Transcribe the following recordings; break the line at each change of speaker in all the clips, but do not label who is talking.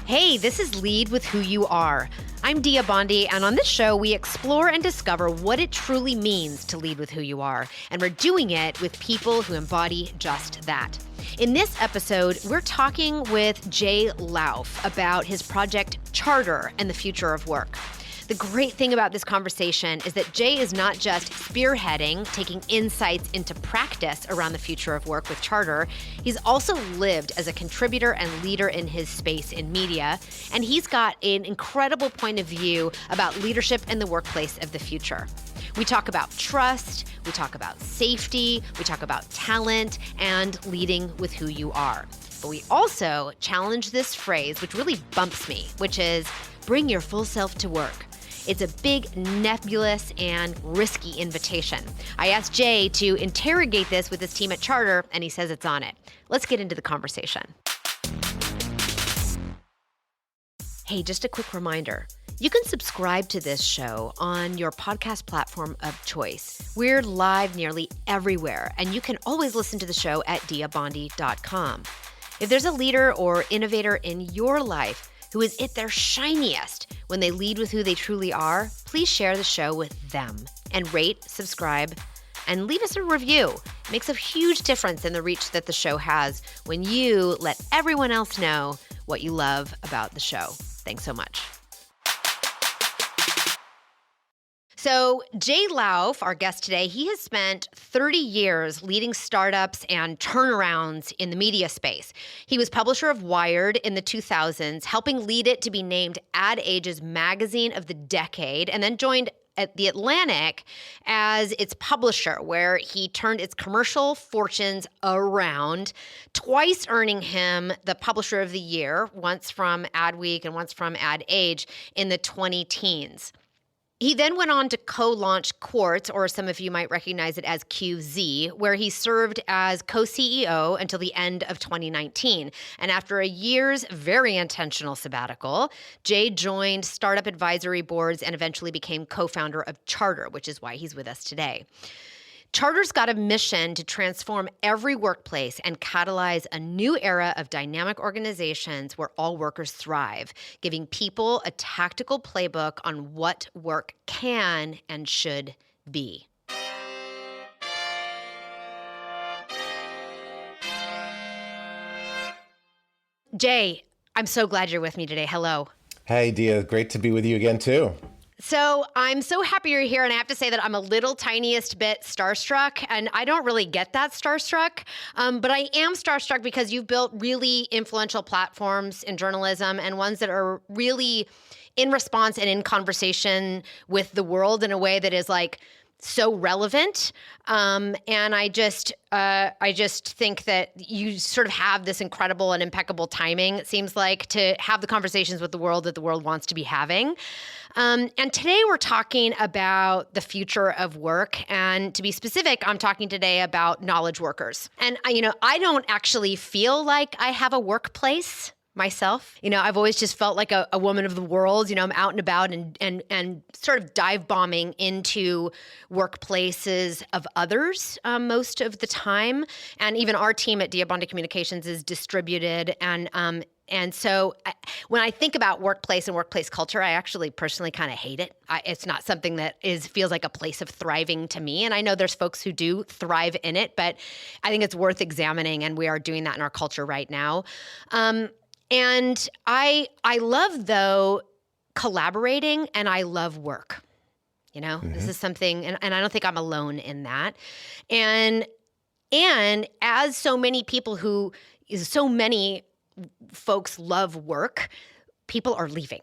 Hey, this is Lead with Who You Are. I'm Dia Bondi, and on this show, we explore and discover what it truly means to lead with who you are. And we're doing it with people who embody just that. In this episode, we're talking with Jay Lauf about his project Charter and the future of work. The great thing about this conversation is that Jay is not just spearheading, taking insights into practice around the future of work with Charter. He's also lived as a contributor and leader in his space in media, and he's got an incredible point of view about leadership in the workplace of the future. We talk about trust, we talk about safety, we talk about talent, and leading with who you are. But we also challenge this phrase, which really bumps me, which is bring your full self to work. It's a big, nebulous, and risky invitation. I asked Jay to interrogate this with his team at Charter, and he says it's on it. Let's get into the conversation. Hey, just a quick reminder. You can subscribe to this show on your podcast platform of choice. We're live nearly everywhere, and you can always listen to the show at diabondi.com. If there's a leader or innovator in your life who is at their shiniest when they lead with who they truly are, please share the show with them and rate, subscribe, and leave us a review. It makes a huge difference in the reach that the show has when you let everyone else know what you love about the show. Thanks so much. So Jay Lauf, our guest today, he has spent 30 years leading startups and turnarounds in the media space. He was publisher of Wired in the 2000s, helping lead it to be named Ad Age's Magazine of the Decade, and then joined at The Atlantic as its publisher, where he turned its commercial fortunes around, twice earning him the Publisher of the Year, once from Adweek and once from Ad Age in the 2010s. He then went on to co-launch Quartz, or some of you might recognize it as QZ, where he served as co-CEO until the end of 2019. And after a year's very intentional sabbatical, Jay joined startup advisory boards and eventually became co-founder of Charter, which is why he's with us today. Charter's got a mission to transform every workplace and catalyze a new era of dynamic organizations where all workers thrive, giving people a tactical playbook on what work can and should be. Jay, I'm so glad you're with me today. Hello.
Hey, Dia. Great to be with you again, too.
So I'm so happy you're here, and I have to say that I'm a little tiniest bit starstruck, and I don't really get that starstruck, but I am starstruck because you've built really influential platforms in journalism and ones that are really in response and in conversation with the world in a way that is like so relevant. And I just think that you sort of have this incredible and impeccable timing, it seems like, to have the conversations with the world that the world wants to be having. And today we're talking about the future of work. And to be specific, I'm talking today about knowledge workers. And I don't actually feel like I have a workplace myself. I've always just felt like a woman of the world. I'm out and about and sort of dive bombing into workplaces of others most of the time. And even our team at Dia Bondi Communications is distributed. And so when I think about workplace and workplace culture, I actually personally kind of hate it. It's not something that feels like a place of thriving to me. And I know there's folks who do thrive in it, but I think it's worth examining. And we are doing that in our culture right now. And I love, though, collaborating, and I love work. This is something, and I don't think I'm alone in that. And as so many folks love work, people are leaving.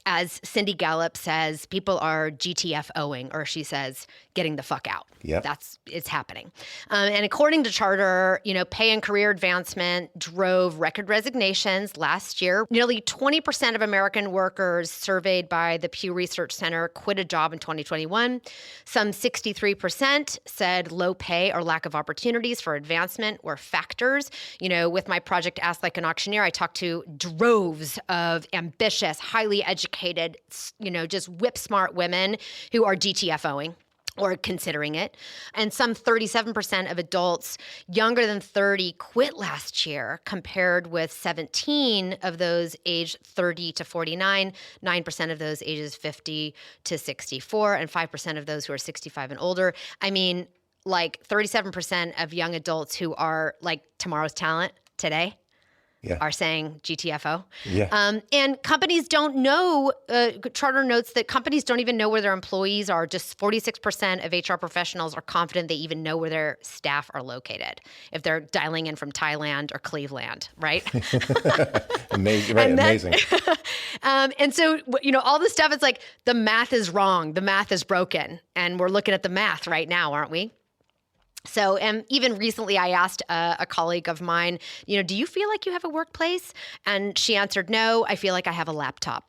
As Cindy Gallup says, people are GTFOing, or she says, getting the fuck out.
Yep.
It's happening. And according to Charter, pay and career advancement drove record resignations last year. Nearly 20% of American workers surveyed by the Pew Research Center quit a job in 2021. Some 63% said low pay or lack of opportunities for advancement were factors. With my project Ask Like an Auctioneer, I talked to droves of ambitious, highly educated, just whip smart women who are GTFOing. or considering it. And some 37% of adults younger than 30 quit last year, compared with 17 of those aged 30 to 49, 9% of those ages 50 to 64, and 5% of those who are 65 and older. I mean, like 37% of young adults who are like tomorrow's talent today are saying GTFO. And companies don't know, Charter notes that companies don't even know where their employees are. Just 46% of HR professionals are confident they even know where their staff are located, if they're dialing in from Thailand or Cleveland, right?
Amazing. Right, amazing.
And so, all this stuff, it's like the math is wrong. The math is broken. And we're looking at the math right now, aren't we? So, even recently I asked a colleague of mine, do you feel like you have a workplace? And she answered, no, I feel like I have a laptop.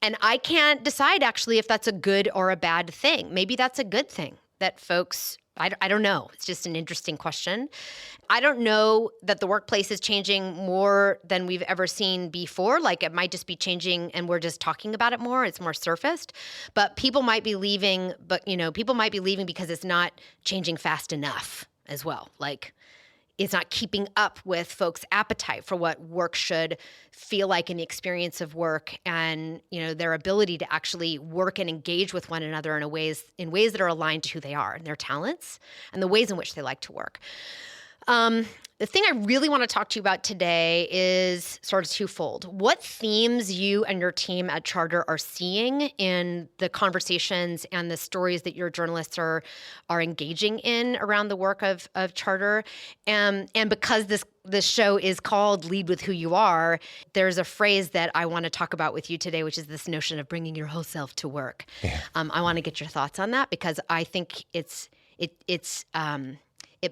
And I can't decide actually if that's a good or a bad thing. Maybe that's a good thing that folks, I don't know. It's just an interesting question. I don't know that the workplace is changing more than we've ever seen before. Like it might just be changing and we're just talking about it more. It's more surfaced. But people might be leaving, because it's not changing fast enough as well. Like it's not keeping up with folks' appetite for what work should feel like in the experience of work, and their ability to actually work and engage with one another in ways that are aligned to who they are and their talents and the ways in which they like to work. The thing I really want to talk to you about today is sort of twofold. What themes you and your team at Charter are seeing in the conversations and the stories that your journalists are engaging in around the work of Charter. And because this show is called Lead With Who You Are, there's a phrase that I want to talk about with you today, which is this notion of bringing your whole self to work. Yeah. I want to get your thoughts on that because I think it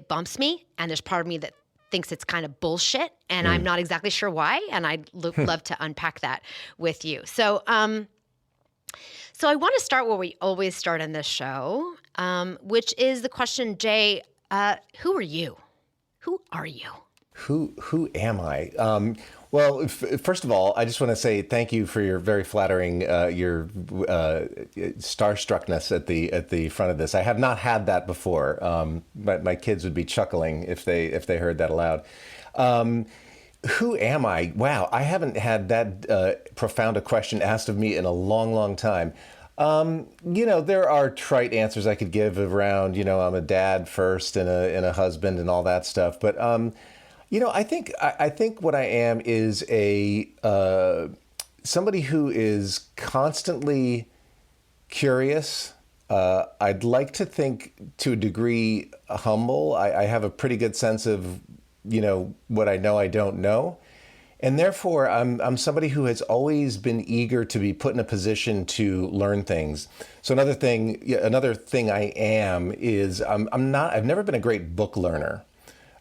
bumps me, and there's part of me that thinks it's kind of bullshit, and I'm not exactly sure why, and I'd love to unpack that with you. So I want to start where we always start in this show, which is the question, Jay, who are you? Who are you?
Who am I? Well, first of all, I just want to say thank you for your very flattering your starstruckness at the front of this. I have not had that before. But my kids would be chuckling if they heard that aloud. Who am I? Wow, I haven't had that profound a question asked of me in a long, long time. There are trite answers I could give around, I'm a dad first and a husband and all that stuff. But I think what I am is somebody who is constantly curious. I'd like to think to a degree humble. I have a pretty good sense of, what I know I don't know. And therefore, I'm somebody who has always been eager to be put in a position to learn things. So another thing I am is I've never been a great book learner.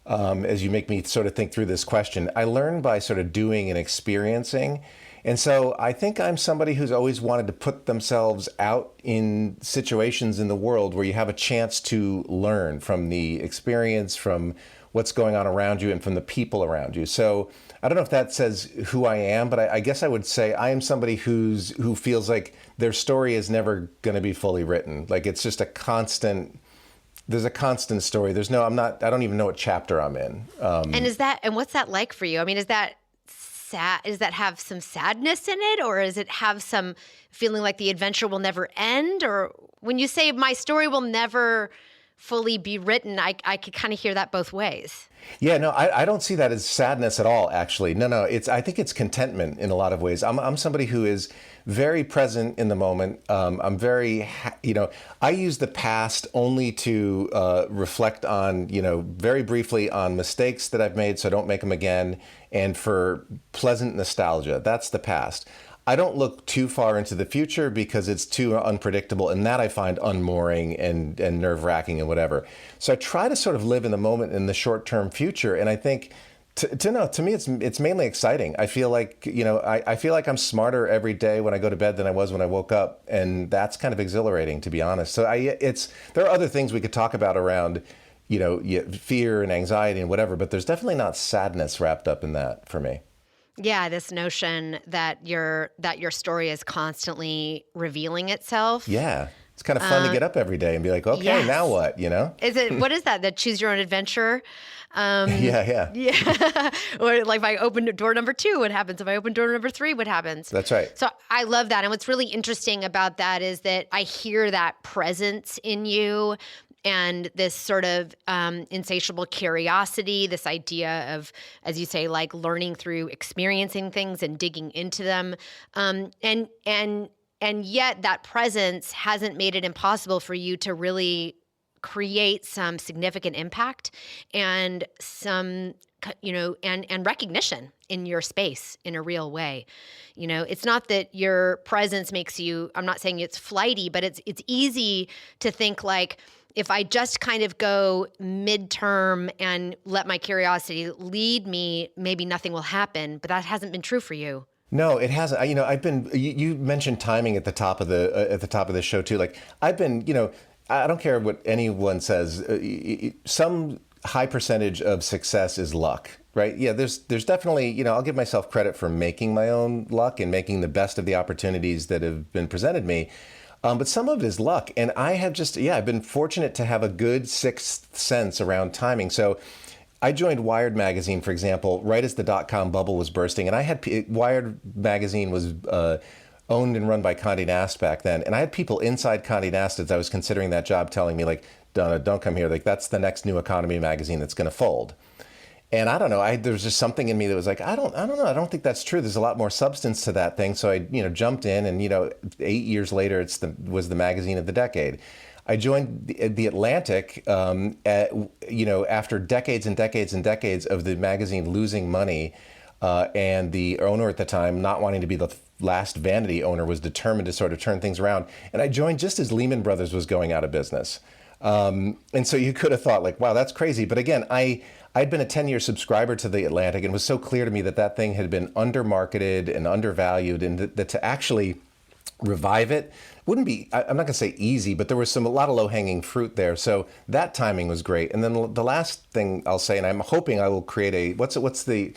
As you make me sort of think through this question, I learn by sort of doing and experiencing. And so I think I'm somebody who's always wanted to put themselves out in situations in the world where you have a chance to learn from the experience, from what's going on around you, and from the people around you. So I don't know if that says who I am, but I guess I would say I am somebody who feels like their story is never going to be fully written. Like it's just there's a constant story. I don't even know what chapter I'm in.
And what's that like for you? I mean, is that sad? Does that have some sadness in it, or does it have some feeling like the adventure will never end? Or when you say my story will never fully be written, I could kind of hear that both ways.
Yeah, no, I don't see that as sadness at all, actually. No, I think it's contentment in a lot of ways. I'm somebody who is very present in the moment. I'm very, I use the past only to reflect on, very briefly on mistakes that I've made so I don't make them again, and for pleasant nostalgia. That's the past. I don't look too far into the future because it's too unpredictable, and that I find unmooring and nerve-wracking and whatever. So I try to sort of live in the moment in the short-term future, and I think to me it's mainly exciting. I feel like I feel like I'm smarter every day when I go to bed than I was when I woke up, and that's kind of exhilarating, to be honest. So there are other things we could talk about around fear and anxiety and whatever, but there's definitely not sadness wrapped up in that for me.
Yeah, this notion that your story is constantly revealing itself.
Yeah. It's kind of fun to get up every day and be like, okay,
Yes.
now what, you know?
Is it, what is that? That choose your own adventure?
Yeah.
Yeah. Or like if I open door number 2, what happens? If I open door number 3, what happens?
That's right.
So I love that. And what's really interesting about that is that I hear that presence in you and this sort of insatiable curiosity, this idea of, as you say, like learning through experiencing things and digging into them. And yet that presence hasn't made it impossible for you to really create some significant impact and some, and recognition in your space in a real way. It's not that your presence makes you, I'm not saying it's flighty, but it's easy to think like, if I just kind of go midterm and let my curiosity lead me, maybe nothing will happen, but that hasn't been true for you.
No, it hasn't. I've been. You mentioned timing at the top of the show too. Like I've been. I don't care what anyone says. Some high percentage of success is luck, right? Yeah, there's definitely. I'll give myself credit for making my own luck and making the best of the opportunities that have been presented me. But some of it is luck, and I have I've been fortunate to have a good sixth sense around timing. So. I joined Wired magazine, for example, right as the dot-com bubble was bursting. And I had Wired magazine was owned and run by Condé Nast back then. And I had people inside Condé Nast as I was considering that job telling me, like, Donna, don't come here. Like, that's the next new economy magazine that's going to fold. And I don't know. There was just something in me that was like, I don't know. I don't think that's true. There's a lot more substance to that thing. So I, jumped in, and 8 years later, was the magazine of the decade. I joined the Atlantic, after decades and decades and decades of the magazine losing money, and the owner at the time, not wanting to be the last vanity owner, was determined to sort of turn things around. And I joined just as Lehman Brothers was going out of business. And so you could have thought like, wow, that's crazy. But again, I'd been a 10-year subscriber to the Atlantic, and it was so clear to me that thing had been undermarketed and undervalued, and that to actually revive it wouldn't be, I'm not going to say easy, but there was a lot of low-hanging fruit there. So that timing was great. And then the last thing I'll say, and I'm hoping I will create what's the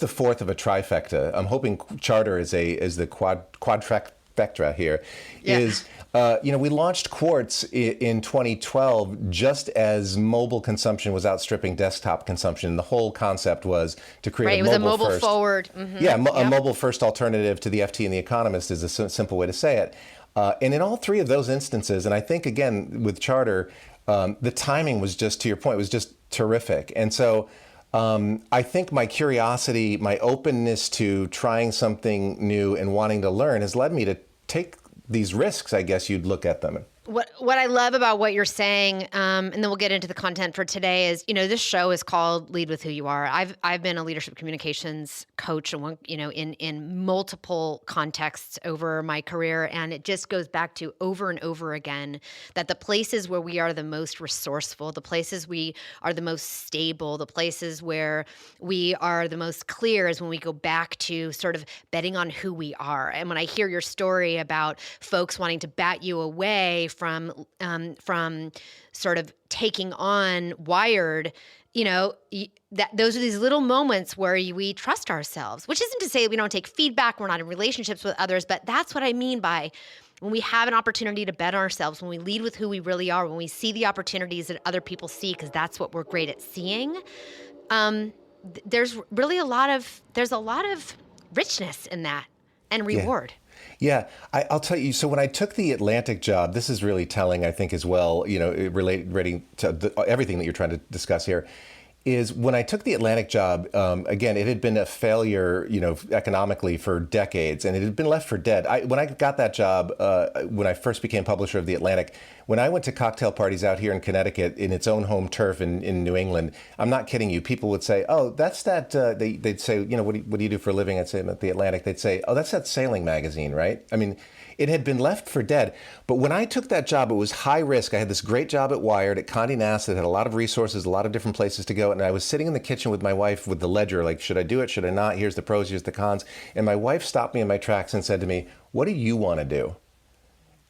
fourth of a trifecta? I'm hoping Charter is the quadfecta here.
Yeah.
Is we launched Quartz in 2012 just as mobile consumption was outstripping desktop consumption. The whole concept was to create
a mobile first, forward. Mm-hmm.
Yeah, a mobile first alternative to the FT and the Economist is a simple way to say it. And in all three of those instances, and I think again with Charter, the timing was just, to your point, was just terrific. And so I think my curiosity, my openness to trying something new and wanting to learn has led me to take these risks, I guess you'd look at them.
What I love about what you're saying, and then we'll get into the content for today, is this show is called Lead with Who You Are. I've been a leadership communications coach, and in multiple contexts over my career, and it just goes back to over and over again that the places where we are the most resourceful, the places we are the most stable, the places where we are the most clear is when we go back to sort of betting on who we are. And when I hear your story about folks wanting to bat you away from sort of taking on Wired, that those are these little moments where we trust ourselves, which isn't to say we don't take feedback, we're not in relationships with others, but that's what I mean by when we have an opportunity to bet on ourselves, when we lead with who we really are, when we see the opportunities that other people see, because that's what we're great at seeing. There's really a lot of richness in that and reward.
Yeah, I'll tell you. So when I took the Atlantic job, this is really telling, I think, as well, relating to everything that you're trying to discuss here, is when I took the Atlantic job, again, it had been a failure, economically for decades, and it had been left for dead. When I got that job, when I first became publisher of the Atlantic, when I went to cocktail parties out here in Connecticut, in its own home turf in New England, I'm not kidding you, people would say, oh, that's that, they'd say, what do you do for a living? I'd say, I'm at the Atlantic. They'd say, oh, that's that sailing magazine, right? I mean, it had been left for dead. But when I took that job, it was high risk. I had this great job at Wired at Condé Nast that had a lot of resources, a lot of different places to go. And I was sitting in the kitchen with my wife with the ledger, like, should I do it? Should I not? Here's the pros, here's the cons. And my wife stopped me in my tracks and said to me, what do you want to do?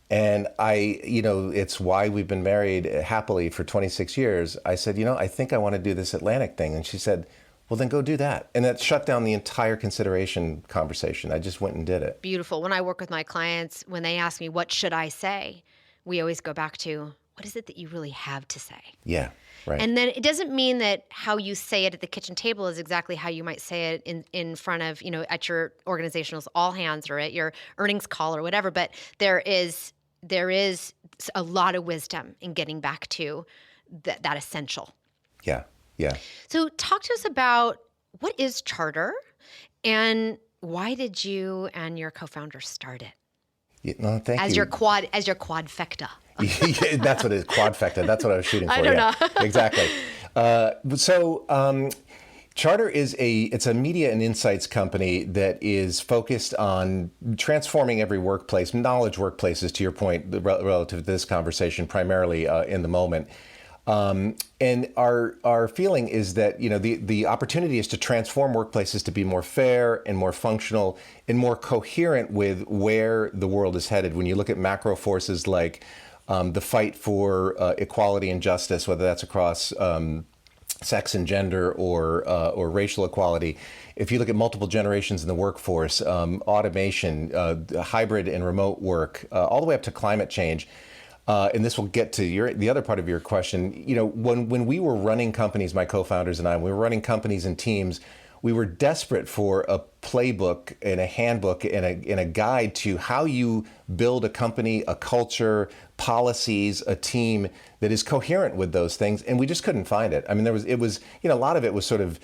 And it's why we've been married happily for 26 years. I said, I think I want to do this Atlantic thing. And she said, well, then go do that. And that shut down the entire consideration conversation. I just went and did it.
Beautiful. When I work with my clients, when they ask me, what should I say? we always go back to, what is it that you really have to say?
Yeah, right.
And then it doesn't mean that how you say it at the kitchen table is exactly how you might say it in front of, at your organizational's all hands or at your earnings call or whatever. But there is a lot of wisdom in getting back to that essential.
Yeah, yeah.
So talk to us about what is Charter and why did you and your co-founder start it?
No, thank you.
As your quadfecta.
Yeah, that's what it is, quadfecta. That's what I was shooting for.
I don't know.
Exactly. Charter it's a media and insights company that is focused on transforming every workplace, knowledge workplaces, to your point, relative to this conversation, primarily in the moment. And our feeling is that, the opportunity is to transform workplaces to be more fair and more functional and more coherent with where the world is headed. When you look at macro forces like the fight for equality and justice, whether that's across sex and gender or racial equality. If you look at multiple generations in the workforce, automation, hybrid and remote work, all the way up to climate change. And this will get to the other part of your question. When we were running companies, my co-founders and I, we were running companies and teams, we were desperate for a playbook and a handbook and a guide to how you build a company, a culture, policies, a team that is coherent with those things. And we just couldn't find it. I mean, a lot of it was sort of,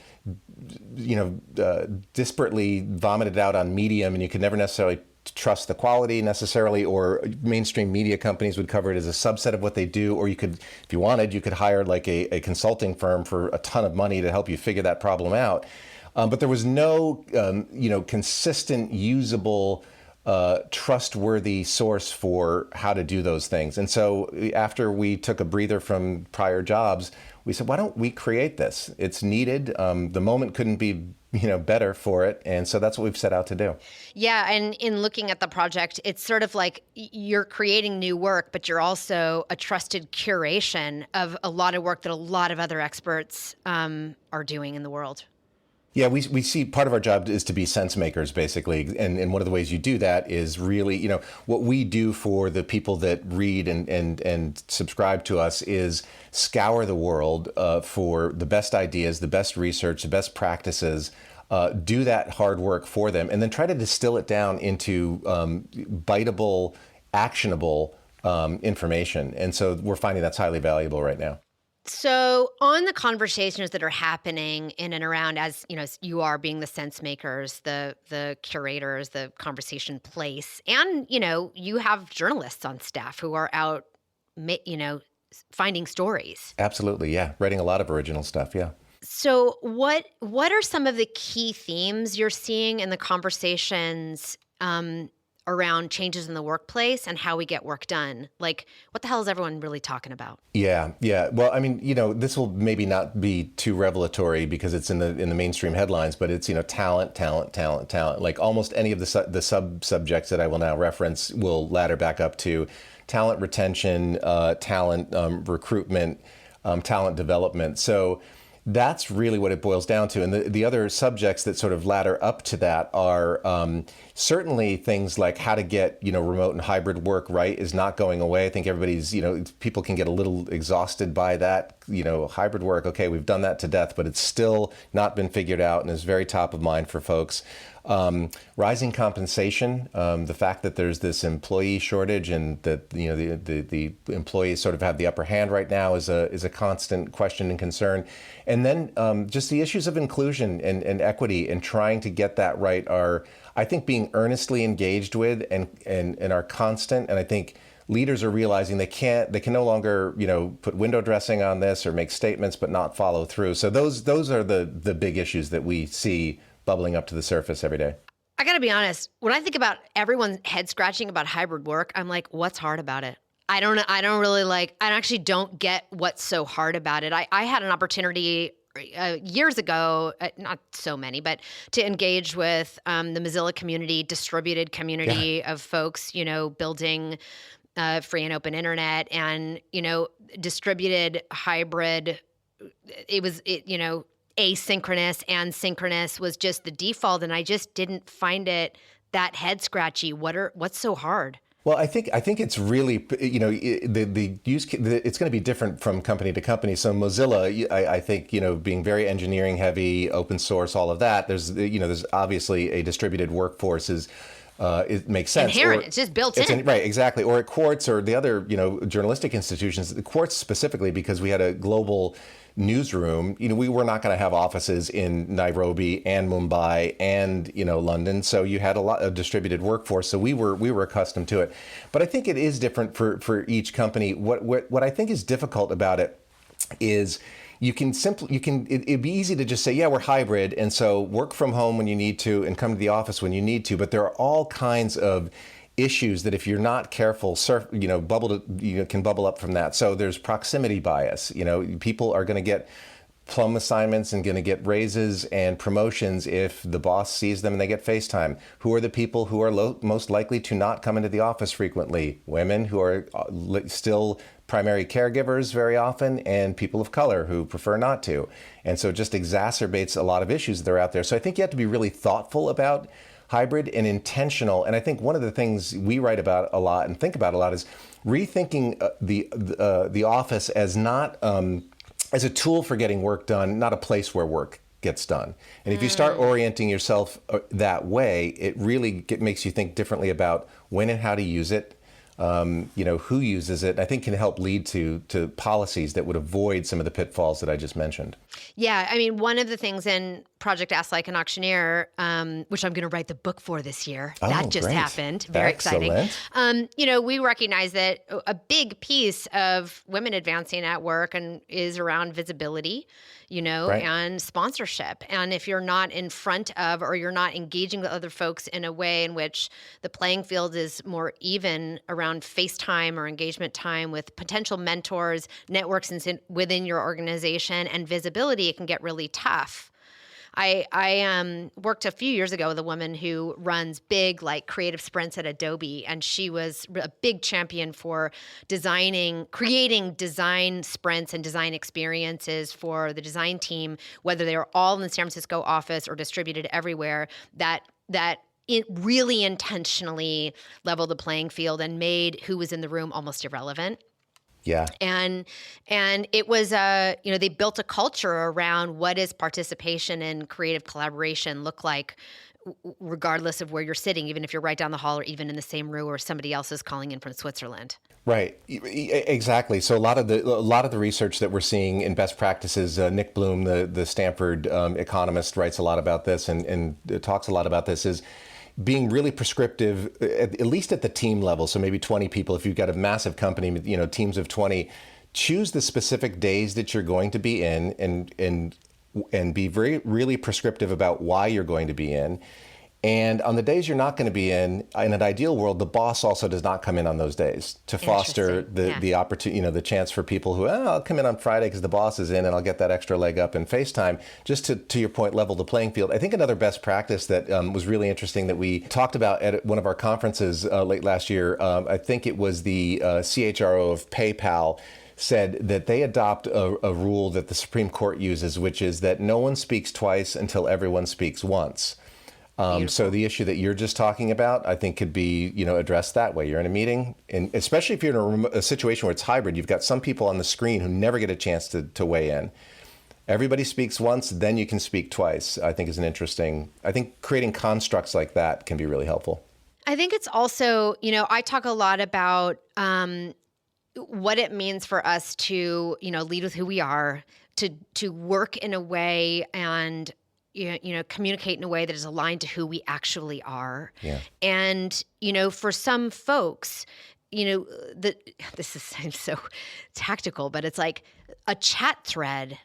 disparately vomited out on Medium, and you could never necessarily trust the quality necessarily, or mainstream media companies would cover it as a subset of what they do, or you could, if you wanted, you could hire like a consulting firm for a ton of money to help you figure that problem out. But there was no, consistent, usable, trustworthy source for how to do those things. And so after we took a breather from prior jobs, we said, why don't we create this? It's needed. The moment couldn't be better for it. And so that's what we've set out to do.
Yeah. And in looking at the project, it's sort of like you're creating new work, but you're also a trusted curation of a lot of work that a lot of other experts are doing in the world.
Yeah, we see part of our job is to be sense makers, basically. And one of the ways you do that is really, what we do for the people that read and subscribe to us is scour the world for the best ideas, the best research, the best practices, do that hard work for them, and then try to distill it down into biteable, actionable information. And so we're finding that's highly valuable right now.
So on the conversations that are happening in and around, as you are being the sense makers, the curators, the conversation place, and you have journalists on staff who are out, finding stories.
Absolutely, yeah, writing a lot of original stuff, yeah.
So what are some of the key themes you're seeing in the conversations around changes in the workplace and how we get work done? Like, what the hell is everyone really talking about? Yeah.
Well, I mean, this will maybe not be too revelatory because it's in the mainstream headlines, but it's, talent. Like almost any of the sub-subjects that I will now reference will ladder back up to talent retention, talent recruitment, talent development. So that's really what it boils down to. And the other subjects that sort of ladder up to that are certainly things like how to get, remote and hybrid work right is not going away. I think everybody's, people can get a little exhausted by that, hybrid work. Okay, we've done that to death, but it's still not been figured out and is very top of mind for folks. Rising compensation, the fact that there's this employee shortage and that the employees sort of have the upper hand right now is a constant question and concern. And then just the issues of inclusion and equity and trying to get that right are, I think, being earnestly engaged with and are constant. And I think leaders are realizing they can no longer, put window dressing on this or make statements but not follow through. So those are the big issues that we see bubbling up to the surface every day.
I got to be honest, when I think about everyone's head scratching about hybrid work, I'm like, what's hard about it? I actually don't get what's so hard about it. I had an opportunity years ago, not so many, but to engage with the Mozilla community, distributed community of folks, building free and open internet and, distributed hybrid. Asynchronous and synchronous was just the default, and I just didn't find it that head scratchy. What's so hard?
Well, I think it's really, the use it's going to be different from company to company. So Mozilla, I think, being very engineering heavy, open source, all of that. There's obviously a distributed workforce it makes sense.
Inherent, it's just built in.
Right, exactly. Or at Quartz or the other, journalistic institutions, Quartz specifically, because we had a global newsroom, we were not going to have offices in Nairobi and Mumbai and, London. So you had a lot of distributed workforce. So we were accustomed to it. But I think it is different for each company. What I think is difficult about it is it'd be easy to just say, yeah, we're hybrid. And so work from home when you need to and come to the office when you need to. But there are all kinds of issues that if you're not careful, can bubble up from that. So there's proximity bias. People are going to get plum assignments and going to get raises and promotions if the boss sees them and they get FaceTime. Who are the people who are most likely to not come into the office frequently? Women who are still primary caregivers very often, and people of color who prefer not to. And so it just exacerbates a lot of issues that are out there. So I think you have to be really thoughtful about hybrid and intentional. And I think one of the things we write about a lot and think about a lot is rethinking the office as not as a tool for getting work done, not a place where work gets done. And if you start orienting yourself that way, it really makes you think differently about when and how to use it. Who uses it, I think can help lead to policies that would avoid some of the pitfalls that I just mentioned.
Yeah, I mean, one of the things in Project Ask Like an Auctioneer, which I'm going to write the book for this year, that just happened. Very exciting. We recognize that a big piece of women advancing at work is around visibility, and sponsorship. And if you're not in front of, or you're not engaging with other folks in a way in which the playing field is more even around FaceTime or engagement time with potential mentors, networks within your organization, and visibility, it can get really tough. I worked a few years ago with a woman who runs big, creative sprints at Adobe, and she was a big champion for creating design sprints and design experiences for the design team, whether they were all in the San Francisco office or distributed everywhere, that it really intentionally leveled the playing field and made who was in the room almost irrelevant.
Yeah.
And it was, they built a culture around what does participation and creative collaboration look like, regardless of where you're sitting, even if you're right down the hall or even in the same room or somebody else is calling in from Switzerland. Right.
Exactly. So a lot of the research that we're seeing in best practices, Nick Bloom, the Stanford economist, writes a lot about this and talks a lot about this, is being really prescriptive, at least at the team level. So maybe 20 people, if you've got a massive company, teams of 20, choose the specific days that you're going to be in and be really prescriptive about why you're going to be in. And on the days you're not going to be in an ideal world, the boss also does not come in on those days to foster the opportunity, the chance for people who, I'll come in on Friday because the boss is in and I'll get that extra leg up in FaceTime, just to your point, level the playing field. I think another best practice that was really interesting that we talked about at one of our conferences late last year, I think it was the CHRO of PayPal, said that they adopt a rule that the Supreme Court uses, which is that no one speaks twice until everyone speaks once. So the issue that you're just talking about, I think, could be, addressed that way. You're in a meeting, and especially if you're in a situation where it's hybrid, you've got some people on the screen who never get a chance to weigh in. Everybody speaks once, then you can speak twice, I think is I think creating constructs like that can be really helpful.
I think it's also, I talk a lot about what it means for us to, lead with who we are, to work in a way and communicate in a way that is aligned to who we actually are.
Yeah.
And, for some folks, this seems so tactical, but it's like a chat thread,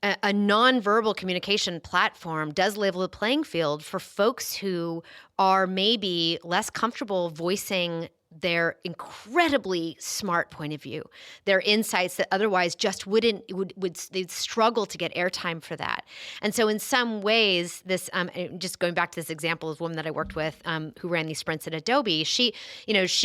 a nonverbal communication platform does level the playing field for folks who are maybe less comfortable voicing their incredibly smart point of view, their insights that otherwise just they'd struggle to get airtime for that. And so in some ways, this, just going back to this example of a woman that I worked with who ran these sprints at Adobe, she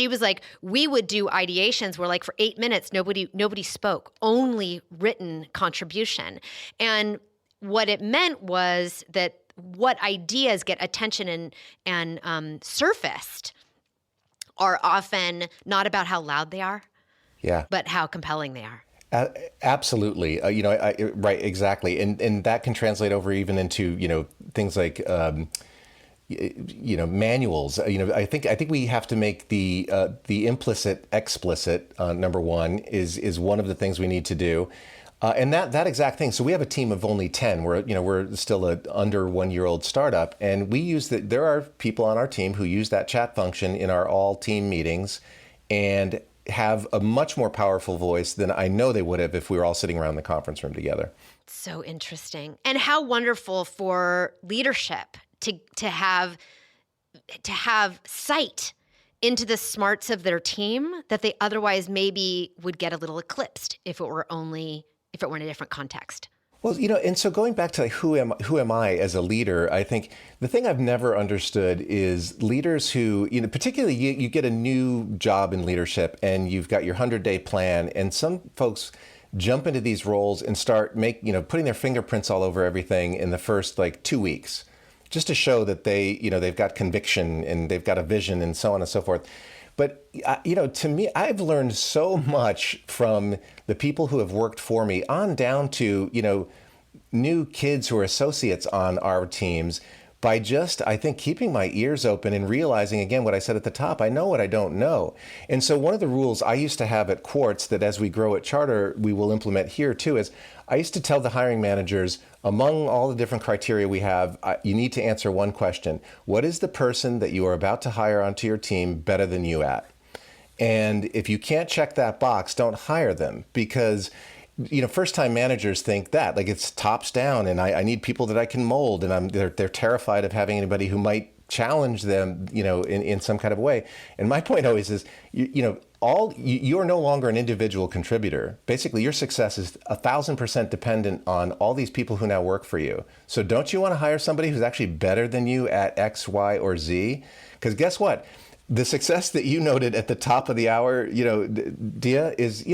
was like, we would do ideations where for 8 minutes, nobody spoke, only written contribution. And what it meant was that what ideas get attention and surfaced are often not about how loud they are,
Yeah.
but how compelling they are.
Absolutely. Right, exactly. And that can translate over even into, things like, manuals. I think we have to make the implicit explicit. Number one is one of the things we need to do. And that exact thing. So we have a team of only 10. We're still a under 1-year-old startup, and we use that. There are people on our team who use that chat function in our all team meetings, and have a much more powerful voice than I know they would have if we were all sitting around the conference room together.
So interesting. And how wonderful for leadership to have sight into the smarts of their team that they otherwise maybe would get a little eclipsed if it were in a different context.
Well, and so going back to who am I as a leader, I think the thing I've never understood is leaders who, particularly you get a new job in leadership and you've got your 100-day plan, and some folks jump into these roles and start putting their fingerprints all over everything in the first 2 weeks, just to show that they've got conviction and they've got a vision and so on and so forth. But, to me, I've learned so much from the people who have worked for me on down to, new kids who are associates on our teams by just, I think, keeping my ears open and realizing, again, what I said at the top, I know what I don't know. And so one of the rules I used to have at Quartz that as we grow at Charter, we will implement here too, is I used to tell the hiring managers, among all the different criteria we have, you need to answer one question. What is the person that you are about to hire onto your team better than you at? And if you can't check that box, don't hire them, because first-time managers think that it's tops down, and I need people that I can mold, and they're terrified of having anybody who might challenge them, in some kind of way. And my point always is, you're no longer an individual contributor. Basically, your success is 1,000% dependent on all these people who now work for you. So don't you want to hire somebody who's actually better than you at X, Y, or Z? Because guess what? The success that you noted at the top of the hour, Dia, is,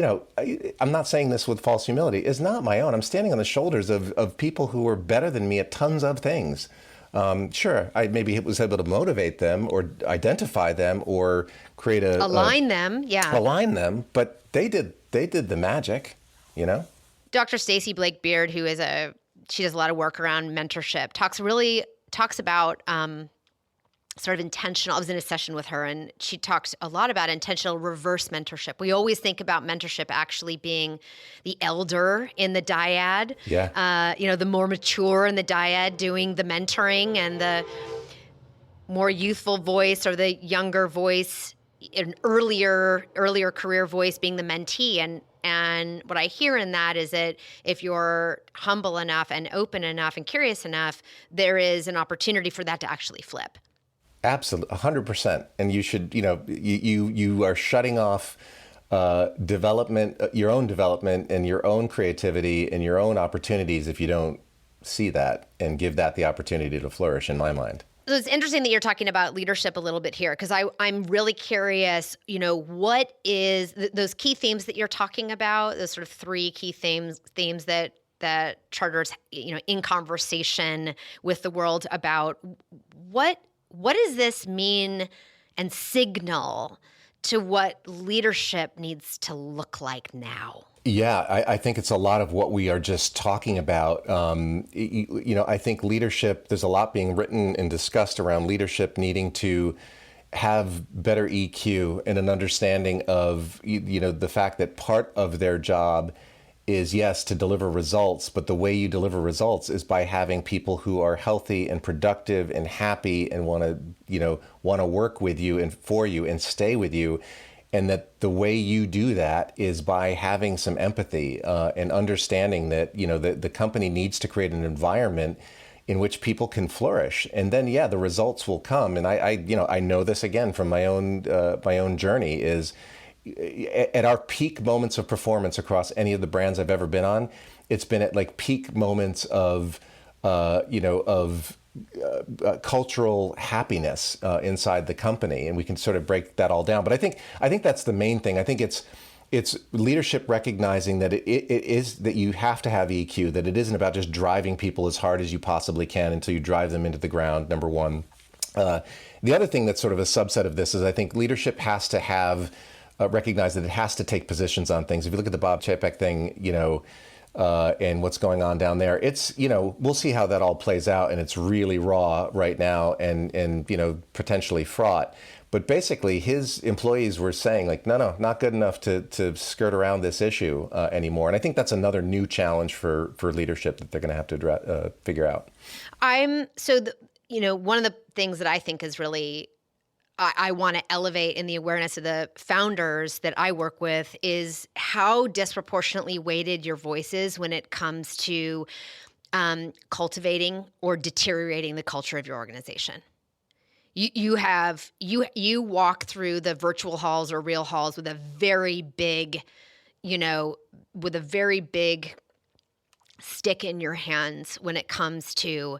I'm not saying this with false humility, is not my own. I'm standing on the shoulders of people who are better than me at tons of things. Sure, I maybe was able to motivate them or identify them or create
align them,
but they did the magic,
Dr. Stacy Blake Beard, she does a lot of work around mentorship, talks about sort of intentional. I was in a session with her, and she talks a lot about intentional reverse mentorship. We always think about mentorship actually being the elder in the dyad.
Yeah.
The more mature in the dyad doing the mentoring, and the more youthful voice or the younger voice, an earlier career voice being the mentee. And what I hear in that is that if you're humble enough and open enough and curious enough, there is an opportunity for that to actually flip.
Absolutely, 100%. And you should, you are shutting off development, your own development and your own creativity and your own opportunities if you don't see that and give that the opportunity to flourish, in my mind.
So it's interesting that you're talking about leadership a little bit here, because I'm really curious, what is those key themes that you're talking about, those sort of 3 key themes that Charter's, in conversation with the world about. What does this mean and signal to what leadership needs to look like now?
Yeah, I think it's a lot of what we are just talking about. I think leadership, there's a lot being written and discussed around leadership needing to have better EQ and an understanding of, the fact that part of their job is, yes, to deliver results, but the way you deliver results is by having people who are healthy and productive and happy and want to work with you and for you and stay with you. And that the way you do that is by having some empathy and understanding that, the company needs to create an environment in which people can flourish. And then, the results will come. And I know this again from my own journey is, at our peak moments of performance across any of the brands I've ever been on, it's been at peak moments of, cultural happiness inside the company, and we can sort of break that all down. But I think that's the main thing. I think it's leadership recognizing that it is that you have to have EQ, that it isn't about just driving people as hard as you possibly can until you drive them into the ground, number one. The other thing that's sort of a subset of this is I think leadership has to have recognize that it has to take positions on things. If you look at the Bob Chapek thing, and what's going on down there, it's, we'll see how that all plays out, and it's really raw right now and potentially fraught. But basically, his employees were saying, like, no, not good enough to skirt around this issue anymore. And I think that's another new challenge for leadership that they're going to have to figure out.
One of the things that I think is really I want to elevate in the awareness of the founders that I work with is how disproportionately weighted your voice is when it comes to cultivating or deteriorating the culture of your organization. You walk through the virtual halls or real halls with a very big, stick in your hands when it comes to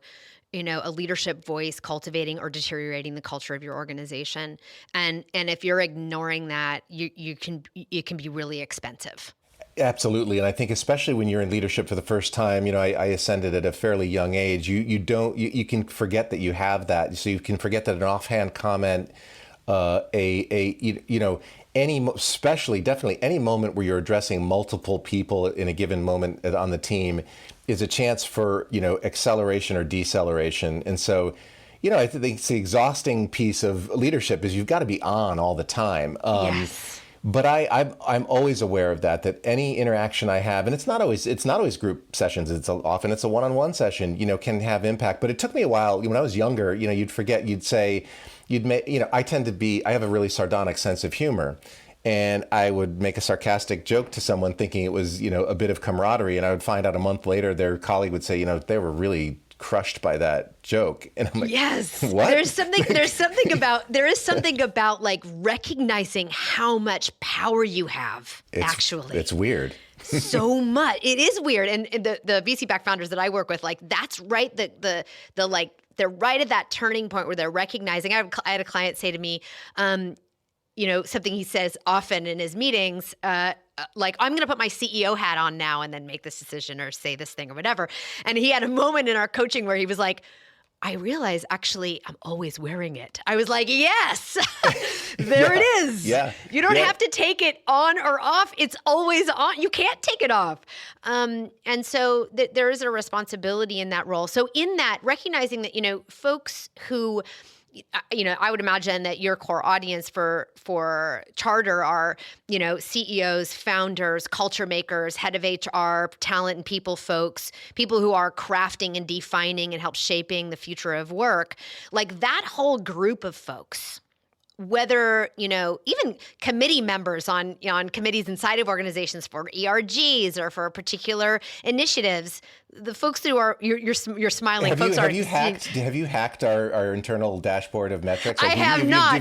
a leadership voice cultivating or deteriorating the culture of your organization. And if you're ignoring that, it can be really expensive.
Absolutely. And I think especially when you're in leadership for the first time, I ascended at a fairly young age. You can forget that you have that. So you can forget that an offhand comment, definitely any moment where you're addressing multiple people in a given moment on the team is a chance for, acceleration or deceleration. And so, I think it's the exhausting piece of leadership is you've got to be on all the time.
Yes.
But I'm always aware of that any interaction I have, and it's not always group sessions. Often it's a one-on-one session, can have impact. But it took me a while. When I was younger, you'd forget, I have a really sardonic sense of humor. And I would make a sarcastic joke to someone thinking it was, a bit of camaraderie. And I would find out a month later, their colleague would say, they were really crushed by that joke. And I'm like,
yes,
what?
There is something about like recognizing how much power you have.
It's weird.
So much. It is weird. And the VC-backed founders that I work with, like, that's right. They're right at that turning point where they're recognizing. I had a client say to me, something he says often in his meetings, like, I'm going to put my CEO hat on now and then make this decision or say this thing or whatever. And he had a moment in our coaching where he was like, I realize actually I'm always wearing it. I was like, yes, there it is.
Yeah.
You don't have to take it on or off. It's always on. You can't take it off. And so there is a responsibility in that role. So in that, recognizing that, folks who I would imagine that your core audience for Charter are, CEOs, founders, culture makers, head of HR, talent and people folks, people who are crafting and defining and help shaping the future of work. Like that whole group of folks, whether, even committee members on committees inside of organizations for ERGs or for particular initiatives, the folks who are, you're smiling.
Have you hacked our internal dashboard of metrics?
I have not,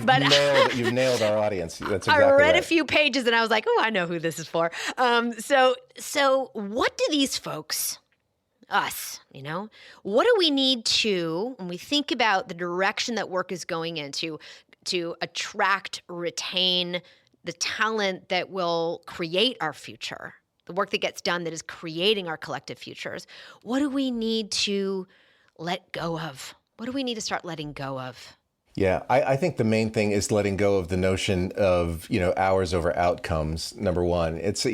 you've nailed our audience. That's exactly
I read
right.
a few pages and I was like, oh, I know who this is for. So what do these folks, us, what do we need to, when we think about the direction that work is going into, to attract, retain the talent that will create our future, the work that gets done that is creating our collective futures? What do we need to let go of? What do we need to start letting go of?
Yeah, I think the main thing is letting go of the notion of, hours over outcomes, number one. It's,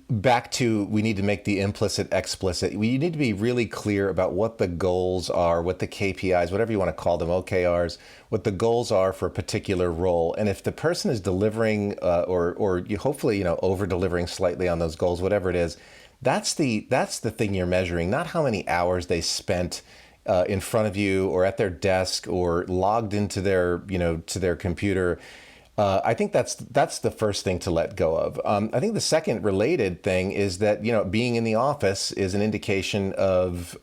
back to, we need to make the implicit explicit. We need to be really clear about what the goals are, what the KPIs, whatever you want to call them, OKRs, what the goals are for a particular role. And if the person is delivering or you hopefully, over delivering slightly on those goals, whatever it is, that's the thing you're measuring, not how many hours they spent in front of you or at their desk or logged into their, to their computer. I think that's the first thing to let go of. I think the second related thing is that, being in the office is an indication of,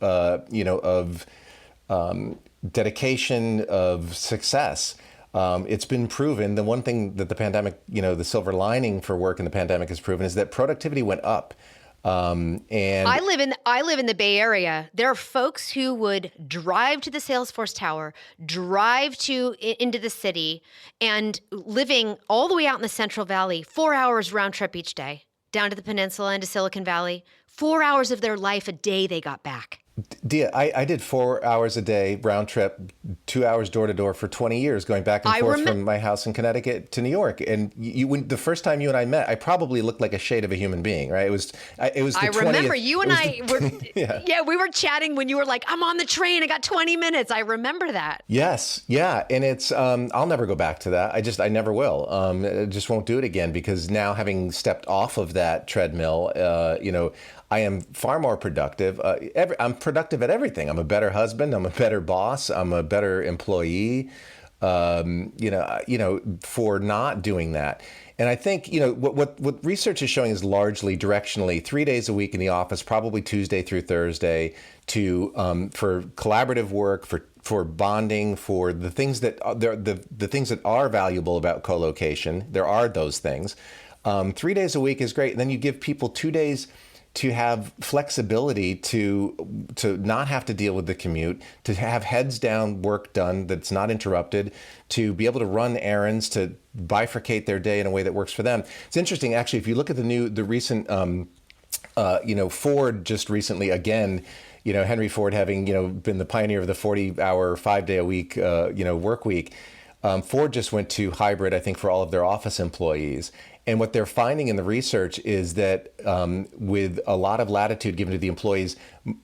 dedication, of success. It's been proven. The one thing that the pandemic, the silver lining for work in the pandemic has proven is that productivity went up. And
I live in the Bay Area. There are folks who would drive to the Salesforce Tower, drive into the city, and living all the way out in the Central Valley, 4 hours round trip each day, down to the peninsula into Silicon Valley. 4 hours of their life a day they got back.
Dia, I did 4 hours a day round trip, 2 hours door to door for 20 years, going back and forth from my house in Connecticut to New York. And when the first time you and I met, I probably looked like a shade of a human being, right? It was the
I
20th.
remember you and I were,
Yeah.
we were chatting when you were like, I'm on the train. I got 20 minutes. I remember that.
Yes. Yeah. And it's, I'll never go back to that. I never will. I just won't do it again because now having stepped off of that treadmill, I am far more productive. I'm productive at everything. I'm a better husband. I'm a better boss. I'm a better employee. For not doing that. And I think what research is showing is largely directionally 3 days a week in the office, probably Tuesday through Thursday, for collaborative work, for bonding, for the things that the things that are valuable about co-location. There are those things. 3 days a week is great. And then you give people 2 days to have flexibility to not have to deal with the commute, to have heads down work done that's not interrupted, to be able to run errands, to bifurcate their day in a way that works for them. It's interesting, actually, if you look at the recent, Ford just recently, again, Henry Ford having, been the pioneer of the 40-hour, 5-day-a-week, work week, Ford just went to hybrid, I think, for all of their office employees. And what they're finding in the research is that with a lot of latitude given to the employees,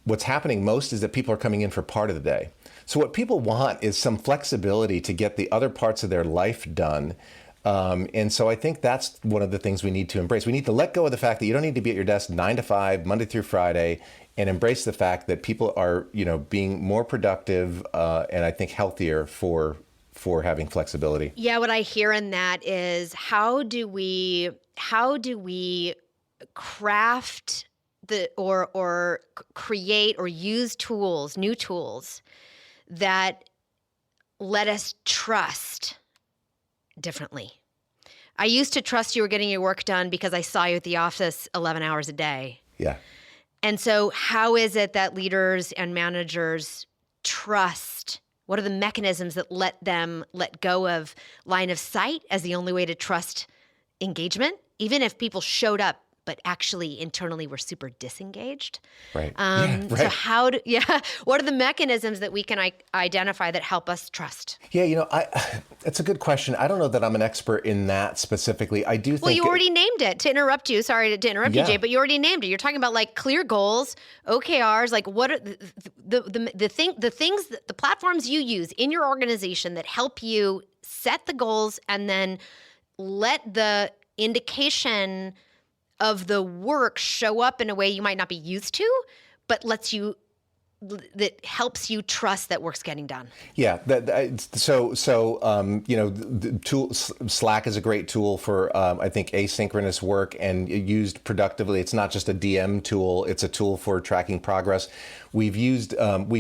what's happening most is that people are coming in for part of the day. So what people want is some flexibility to get the other parts of their life done. And so I think that's one of the things we need to embrace. We need to let go of the fact that you don't need to be at your desk 9 to 5, Monday through Friday, and embrace the fact that people are, being more productive and I think healthier for having flexibility.
Yeah, what I hear in that is how do we craft or create or use new tools that let us trust differently. I used to trust you were getting your work done because I saw you at the office 11 hours a day.
Yeah.
And so how is it that leaders and managers trust? What are the mechanisms that let them let go of line of sight as the only way to trust engagement, even if people showed up but actually internally were super disengaged?
Right.
So what are the mechanisms that we can identify that help us trust?
Yeah, it's a good question. I don't know that I'm an expert in that specifically. I do think.
Well, you already named it. To interrupt you, sorry to interrupt you, Jay, but you already named it. You're talking about like clear goals, OKRs. Like, what are the things that the platforms you use in your organization that help you set the goals and then let the indication of the work show up in a way you might not be used to, but that helps you trust that work's getting done.
Yeah. Slack is a great tool for, I think, asynchronous work and used productively. It's not just a DM tool. It's a tool for tracking progress. We've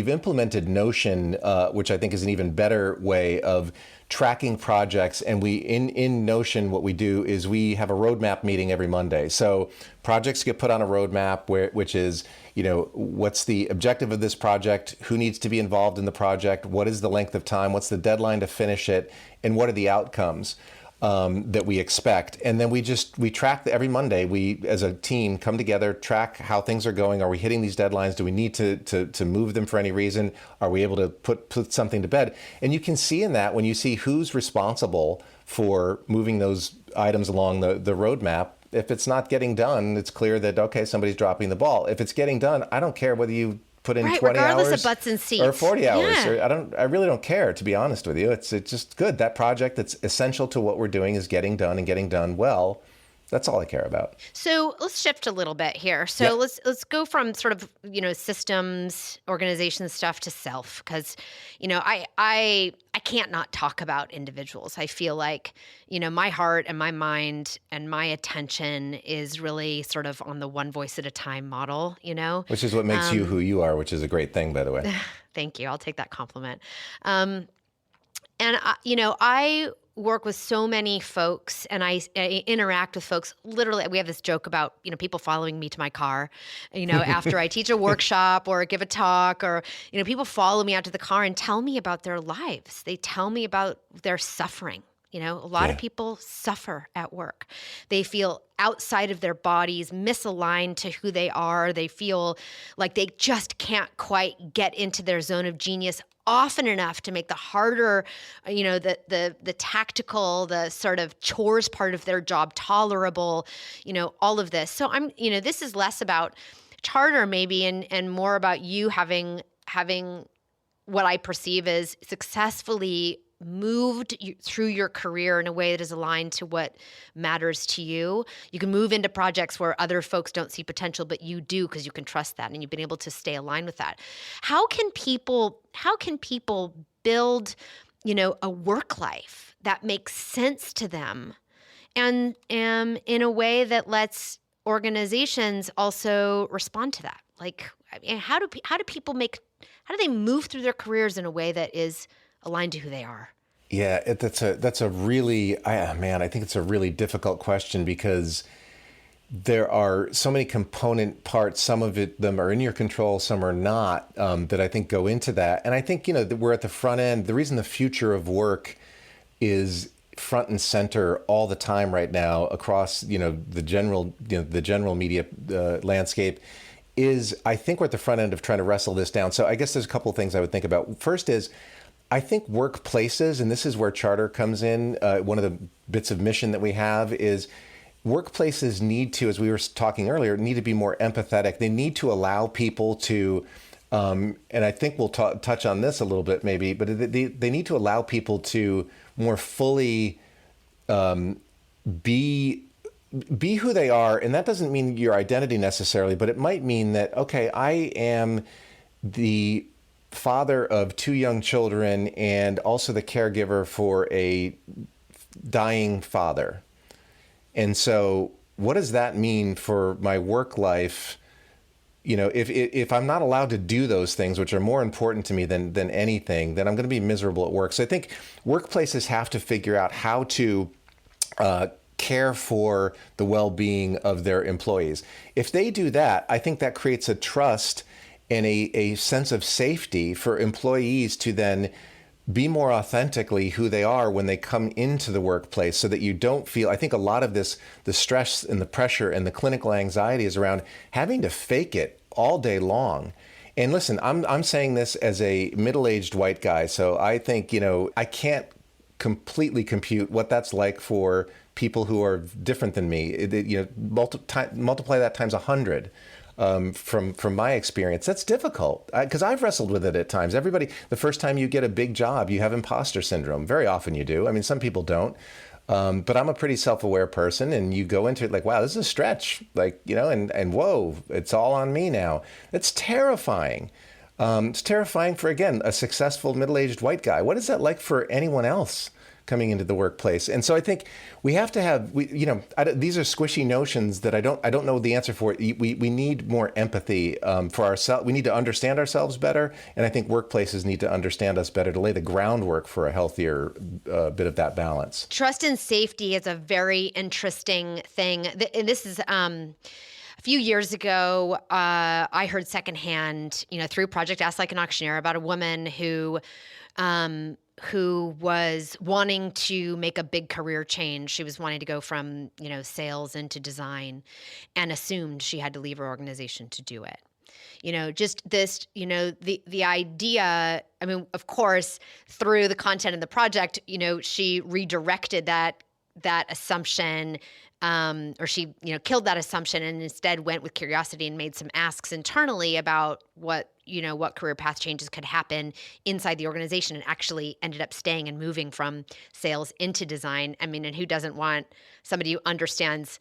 implemented Notion, which I think is an even better way of tracking projects. And in Notion, what we do is we have a roadmap meeting every Monday. So projects get put on a roadmap which is, what's the objective of this project? Who needs to be involved in the project? What is the length of time? What's the deadline to finish it? And what are the outcomes that we expect? And then we track every Monday. We, as a team, come together, track how things are going. Are we hitting these deadlines? Do we need to move them for any reason? Are we able to put something to bed? And you can see in that when you see who's responsible for moving those items along the roadmap. If it's not getting done, it's clear that, okay, somebody's dropping the ball. If it's getting done, I don't care whether you put in 20
regardless
hours
of butts and seats.
or 40 hours.
Yeah.
Or I really don't care, to be honest with you. It's just good. That project that's essential to what we're doing is getting done and getting done well. That's all I care about.
So let's shift a little bit here. So let's go from sort of, systems, organization stuff to self, because, I can't not talk about individuals. I feel like, my heart and my mind and my attention is really sort of on the one voice at a time model,
Which is what makes you who you are, which is a great thing, by the way.
Thank you. I'll take that compliment. And I work with so many folks and I interact with folks. Literally, we have this joke about, people following me to my car, after I teach a workshop or give a talk, or, people follow me out to the car and tell me about their lives. They tell me about their suffering, You know, a lot of people suffer at work. They feel outside of their bodies, misaligned to who they are. They feel like they just can't quite get into their zone of genius often enough to make the harder, the tactical, the sort of chores part of their job tolerable, all of this. So this is less about charter maybe and more about you having what I perceive as successfully moved through your career in a way that is aligned to what matters to you. You can move into projects where other folks don't see potential, but you do because you can trust that and you've been able to stay aligned with that. How can people build, a work life that makes sense to them and in a way that lets organizations also respond to that? Like, how do they move through their careers in a way that is aligned to who they are?
Yeah, that's a really, I think it's a really difficult question because there are so many component parts. Some of them are in your control, some are not, that I think go into that. And I think, that we're at the front end. The reason the future of work is front and center all the time right now across, the general media landscape is, I think we're at the front end of trying to wrestle this down. So I guess there's a couple of things I would think about. First is, I think workplaces, and this is where charter comes in, one of the bits of mission that we have is workplaces need to, as we were talking earlier, need to be more empathetic. They need to allow people to, and I think we'll touch on this a little bit maybe, but they need to allow people to more fully be who they are. And that doesn't mean your identity necessarily, but it might mean that, okay, I am the father of 2 young children and also the caregiver for a dying father. And so what does that mean for my work life? If I'm not allowed to do those things, which are more important to me than anything, then I'm going to be miserable at work. So I think workplaces have to figure out how to care for the well-being of their employees. If they do that, I think that creates a trust and a sense of safety for employees to then be more authentically who they are when they come into the workplace, so that you don't feel, I think a lot of this, the stress and the pressure and the clinical anxiety is around having to fake it all day long. And listen, I'm saying this as a middle-aged white guy, so I think, I can't completely compute what that's like for people who are different than me. Multiply that times 100. From my experience, that's difficult because I've wrestled with it at times. The first time you get a big job, you have imposter syndrome. Very often you do. I mean, some people don't. But I'm a pretty self-aware person, and you go into it like, wow, this is a stretch, and whoa, it's all on me now. It's terrifying. It's terrifying for, again, a successful middle-aged white guy. What is that like for anyone else coming into the workplace? And so I think we have to have, these are squishy notions that I don't know the answer for. We need more empathy for ourselves. We need to understand ourselves better. And I think workplaces need to understand us better to lay the groundwork for a healthier bit of that balance.
Trust and safety is a very interesting thing. And this is, a few years ago, I heard secondhand, through Project Ask Like an Auctioneer, about a woman who was wanting to make a big career change. She was wanting to go from, sales into design, and assumed she had to leave her organization to do it. Just this, the idea, I mean, of course, through the content of the project, she redirected that assumption, or she, killed that assumption and instead went with curiosity and made some asks internally about what career path changes could happen inside the organization, and actually ended up staying and moving from sales into design. I mean, and who doesn't want somebody who understands,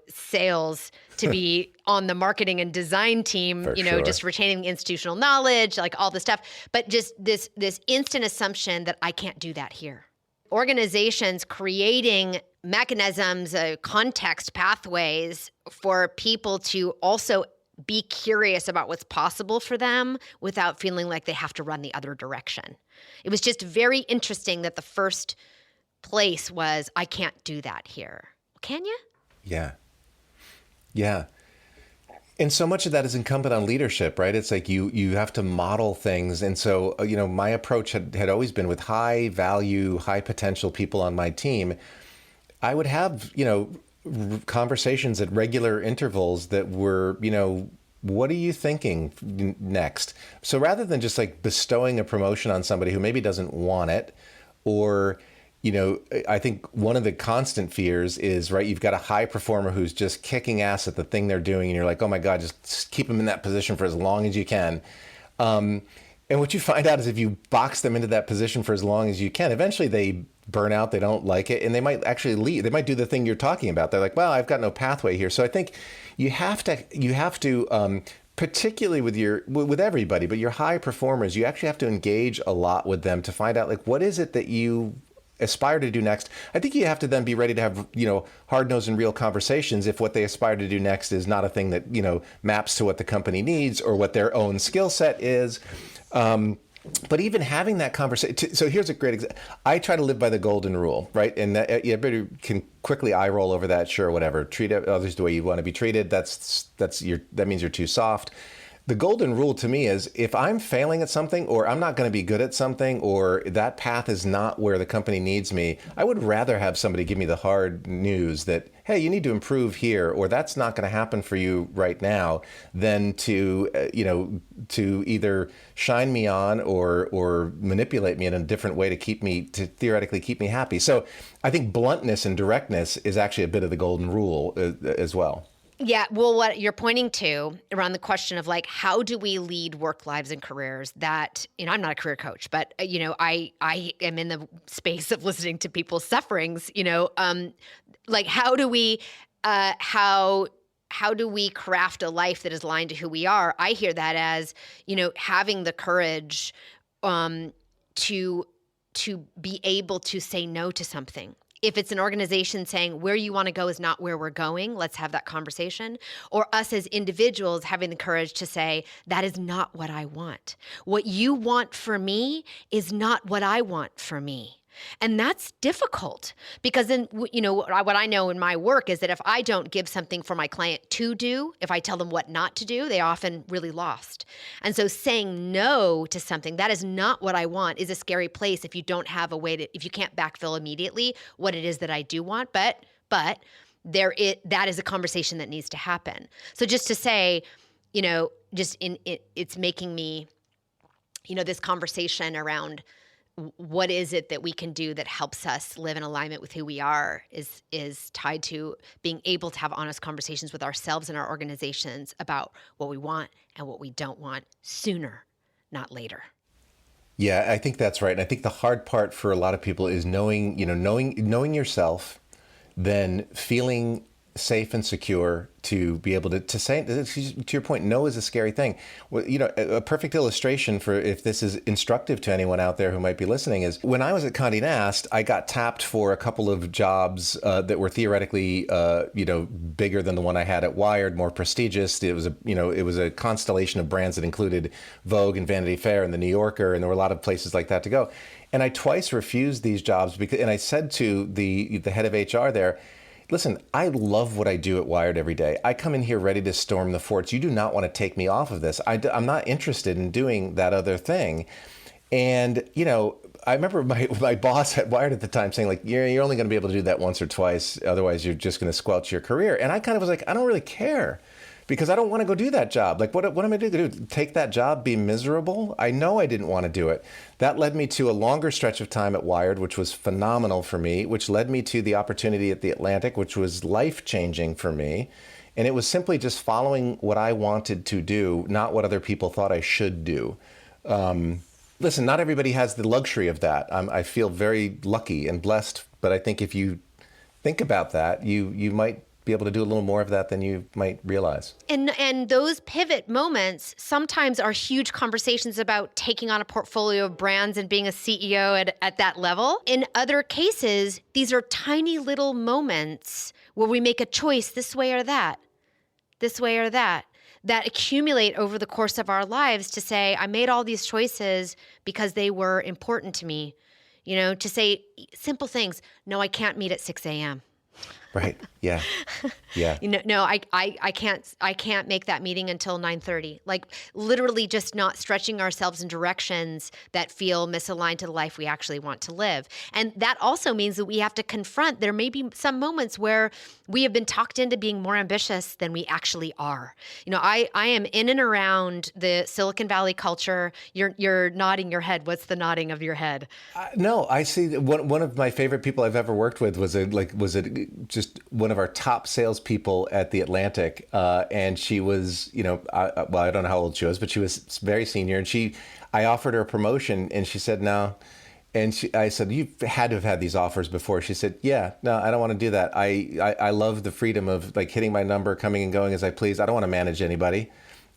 sales to be on the marketing and design team,
Sure.
just retaining the institutional knowledge, like all this stuff, but just this instant assumption that I can't do that here. Organizations creating mechanisms, context pathways for people to also be curious about what's possible for them without feeling like they have to run the other direction. It was just very interesting that the first place was, I can't do that here. Can you?
Yeah. Yeah. And so much of that is incumbent on leadership, right? It's like you have to model things. And so, my approach had always been with high value, high potential people on my team. I would have, conversations at regular intervals that were, what are you thinking next? So rather than just like bestowing a promotion on somebody who maybe doesn't want it, or, I think one of the constant fears is, right, you've got a high performer who's just kicking ass at the thing they're doing, and you're like, oh my God, just keep them in that position for as long as you can. And what you find out is if you box them into that position for as long as you can, eventually they burn out, they don't like it, and they might actually leave. They might do the thing you're talking about. They're like, well, I've got no pathway here. So I think you have to, particularly with everybody, but your high performers, you actually have to engage a lot with them to find out, like, what is it that you aspire to do next. I think you have to then be ready to have, hard-nosed and real conversations if what they aspire to do next is not a thing that, maps to what the company needs or what their own skill set is. But even having that conversation, so here's a great example. I try to live by the golden rule, right? And everybody can quickly eye roll over that. Sure, whatever. Treat others the way you want to be treated. That means you're too soft. The golden rule to me is if I'm failing at something, or I'm not going to be good at something, or that path is not where the company needs me, I would rather have somebody give me the hard news that, hey, you need to improve here, or that's not going to happen for you right now, than to either shine me on or manipulate me in a different way to theoretically keep me happy. So I think bluntness and directness is actually a bit of the golden rule as well.
Yeah, well, what you're pointing to around the question of like, how do we lead work lives and careers that, I'm not a career coach, but, I am in the space of listening to people's sufferings, like how do we craft a life that is aligned to who we are? I hear that as, having the courage to be able to say no to something. If it's an organization saying where you want to go is not where we're going, let's have that conversation. Or us as individuals having the courage to say, that is not what I want. What you want for me is not what I want for me. And that's difficult because then, what I know in my work is that if I don't give something for my client to do, if I tell them what not to do, they often really lost. And so saying no to something that is not what I want is a scary place if you don't have a way if you can't backfill immediately what it is that I do want. But that is a conversation that needs to happen. So just to say, it's making me, this conversation around what is it that we can do that helps us live in alignment with who we are is tied to being able to have honest conversations with ourselves and our organizations about what we want and what we don't want sooner, not later.
Yeah, I think that's right. And I think the hard part for a lot of people is knowing yourself, then feeling safe and secure to be able to say, to your point, no is a scary thing. Well, a perfect illustration for if this is instructive to anyone out there who might be listening is when I was at Condé Nast, I got tapped for a couple of jobs that were theoretically, bigger than the one I had at Wired, more prestigious. It was a constellation of brands that included Vogue and Vanity Fair and the New Yorker, and there were a lot of places like that to go. And I twice refused these jobs and I said to the head of HR there, listen, I love what I do at Wired every day. I come in here ready to storm the forts. You do not want to take me off of this. I'm not interested in doing that other thing. And, I remember my boss at Wired at the time saying, like, you're only going to be able to do that once or twice. Otherwise, you're just going to squelch your career. And I kind of was like, I don't really care. Because I don't want to go do that job. Like, what am I going to do? Take that job, be miserable? I know I didn't want to do it. That led me to a longer stretch of time at Wired, which was phenomenal for me, which led me to the opportunity at The Atlantic, which was life-changing for me. And it was simply just following what I wanted to do, not what other people thought I should do. Listen, not everybody has the luxury of that. I feel very lucky and blessed, but I think if you think about that, you might be able to do a little more of that than you might realize.
And those pivot moments sometimes are huge conversations about taking on a portfolio of brands and being a CEO at that level. In other cases, these are tiny little moments where we make a choice this way or that accumulate over the course of our lives to say, I made all these choices because they were important to me. To say simple things. No, I can't meet at 6 a.m.
Right. Yeah. Yeah.
No, I can't make that meeting until 9:30. Like literally just not stretching ourselves in directions that feel misaligned to the life we actually want to live. And that also means that we have to confront, there may be some moments where we have been talked into being more ambitious than we actually are. I am in and around the Silicon Valley culture. You're nodding your head. What's the nodding of your head?
No, I see. One of my favorite people I've ever worked with was just one of our top salespeople at the Atlantic, and she was, I don't know how old she was, but she was very senior, and I offered her a promotion, and she said no, and I said, you've had to have had these offers before. She said, yeah, no, I don't want to do that. I love the freedom of like hitting my number, coming and going as I please. I don't want to manage anybody,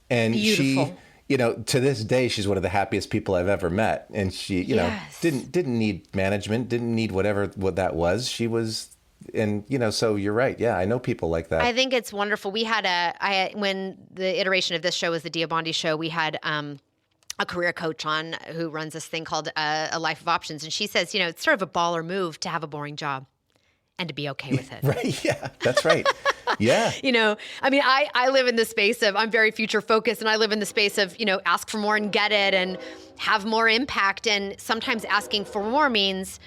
and
Beautiful.
to this day, she's one of the happiest people I've ever met. And she,
Yes.
didn't need management, didn't need what that was. She was, and, so you're right. Yeah, I know people like that.
I think it's wonderful. We had when the iteration of this show was the Dia Bondi show, we had a career coach on who runs this thing called A Life of Options. And she says, it's sort of a baller move to have a boring job and to be okay with it.
Right. Yeah, that's right. Yeah.
I live in the space of, I'm very future focused, and I live in the space of, ask for more and get it and have more impact. And sometimes asking for more means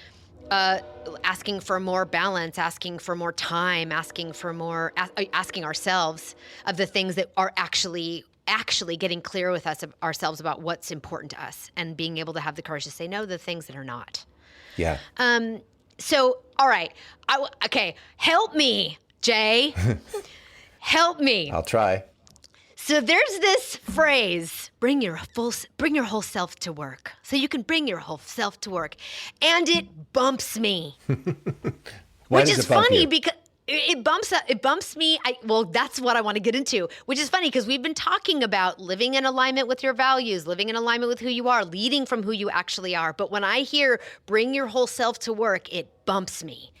asking for more balance, asking for more time, asking ourselves of the things that are actually getting clear with ourselves about what's important to us, and being able to have the courage to say no to the things that are not.
Yeah.
So, all right. Okay. Help me, Jay. Help me.
I'll try.
So there's this phrase, bring your whole self to work. So you can bring your whole self to work. And it bumps me.
Why
which
does
is
it bump
funny
you?
because it bumps me. That's what I want to get into, which is funny because we've been talking about living in alignment with your values, living in alignment with who you are, leading from who you actually are. But when I hear bring your whole self to work, it bumps me.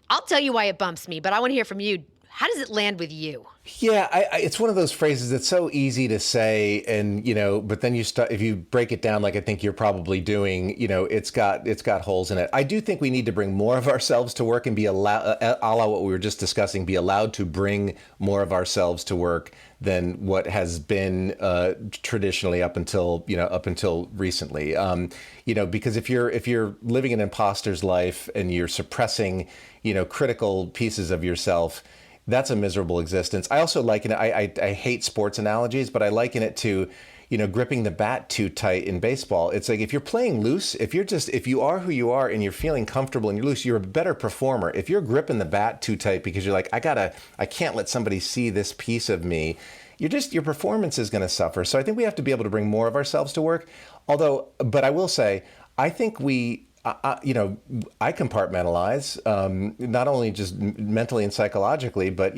I'll tell you why it bumps me, but I want to hear from you. How does it land with you?
Yeah, it's one of those phrases that's so easy to say, and but then if you break it down, like I think you're probably doing, it's got holes in it. I do think we need to bring more of ourselves to work and be allowed, a la what we were just discussing, be allowed to bring more of ourselves to work than what has been traditionally up until recently. Because if you're living an imposter's life and you're suppressing, critical pieces of yourself, that's a miserable existence. I also liken it, I hate sports analogies, but I liken it to, gripping the bat too tight in baseball. It's like if you're playing loose, if you are who you are and you're feeling comfortable and you're loose, you're a better performer. If you're gripping the bat too tight because you're like, I can't let somebody see this piece of me, your performance is going to suffer. So I think we have to be able to bring more of ourselves to work. But I will say, I think I compartmentalize, not only just mentally and psychologically, but,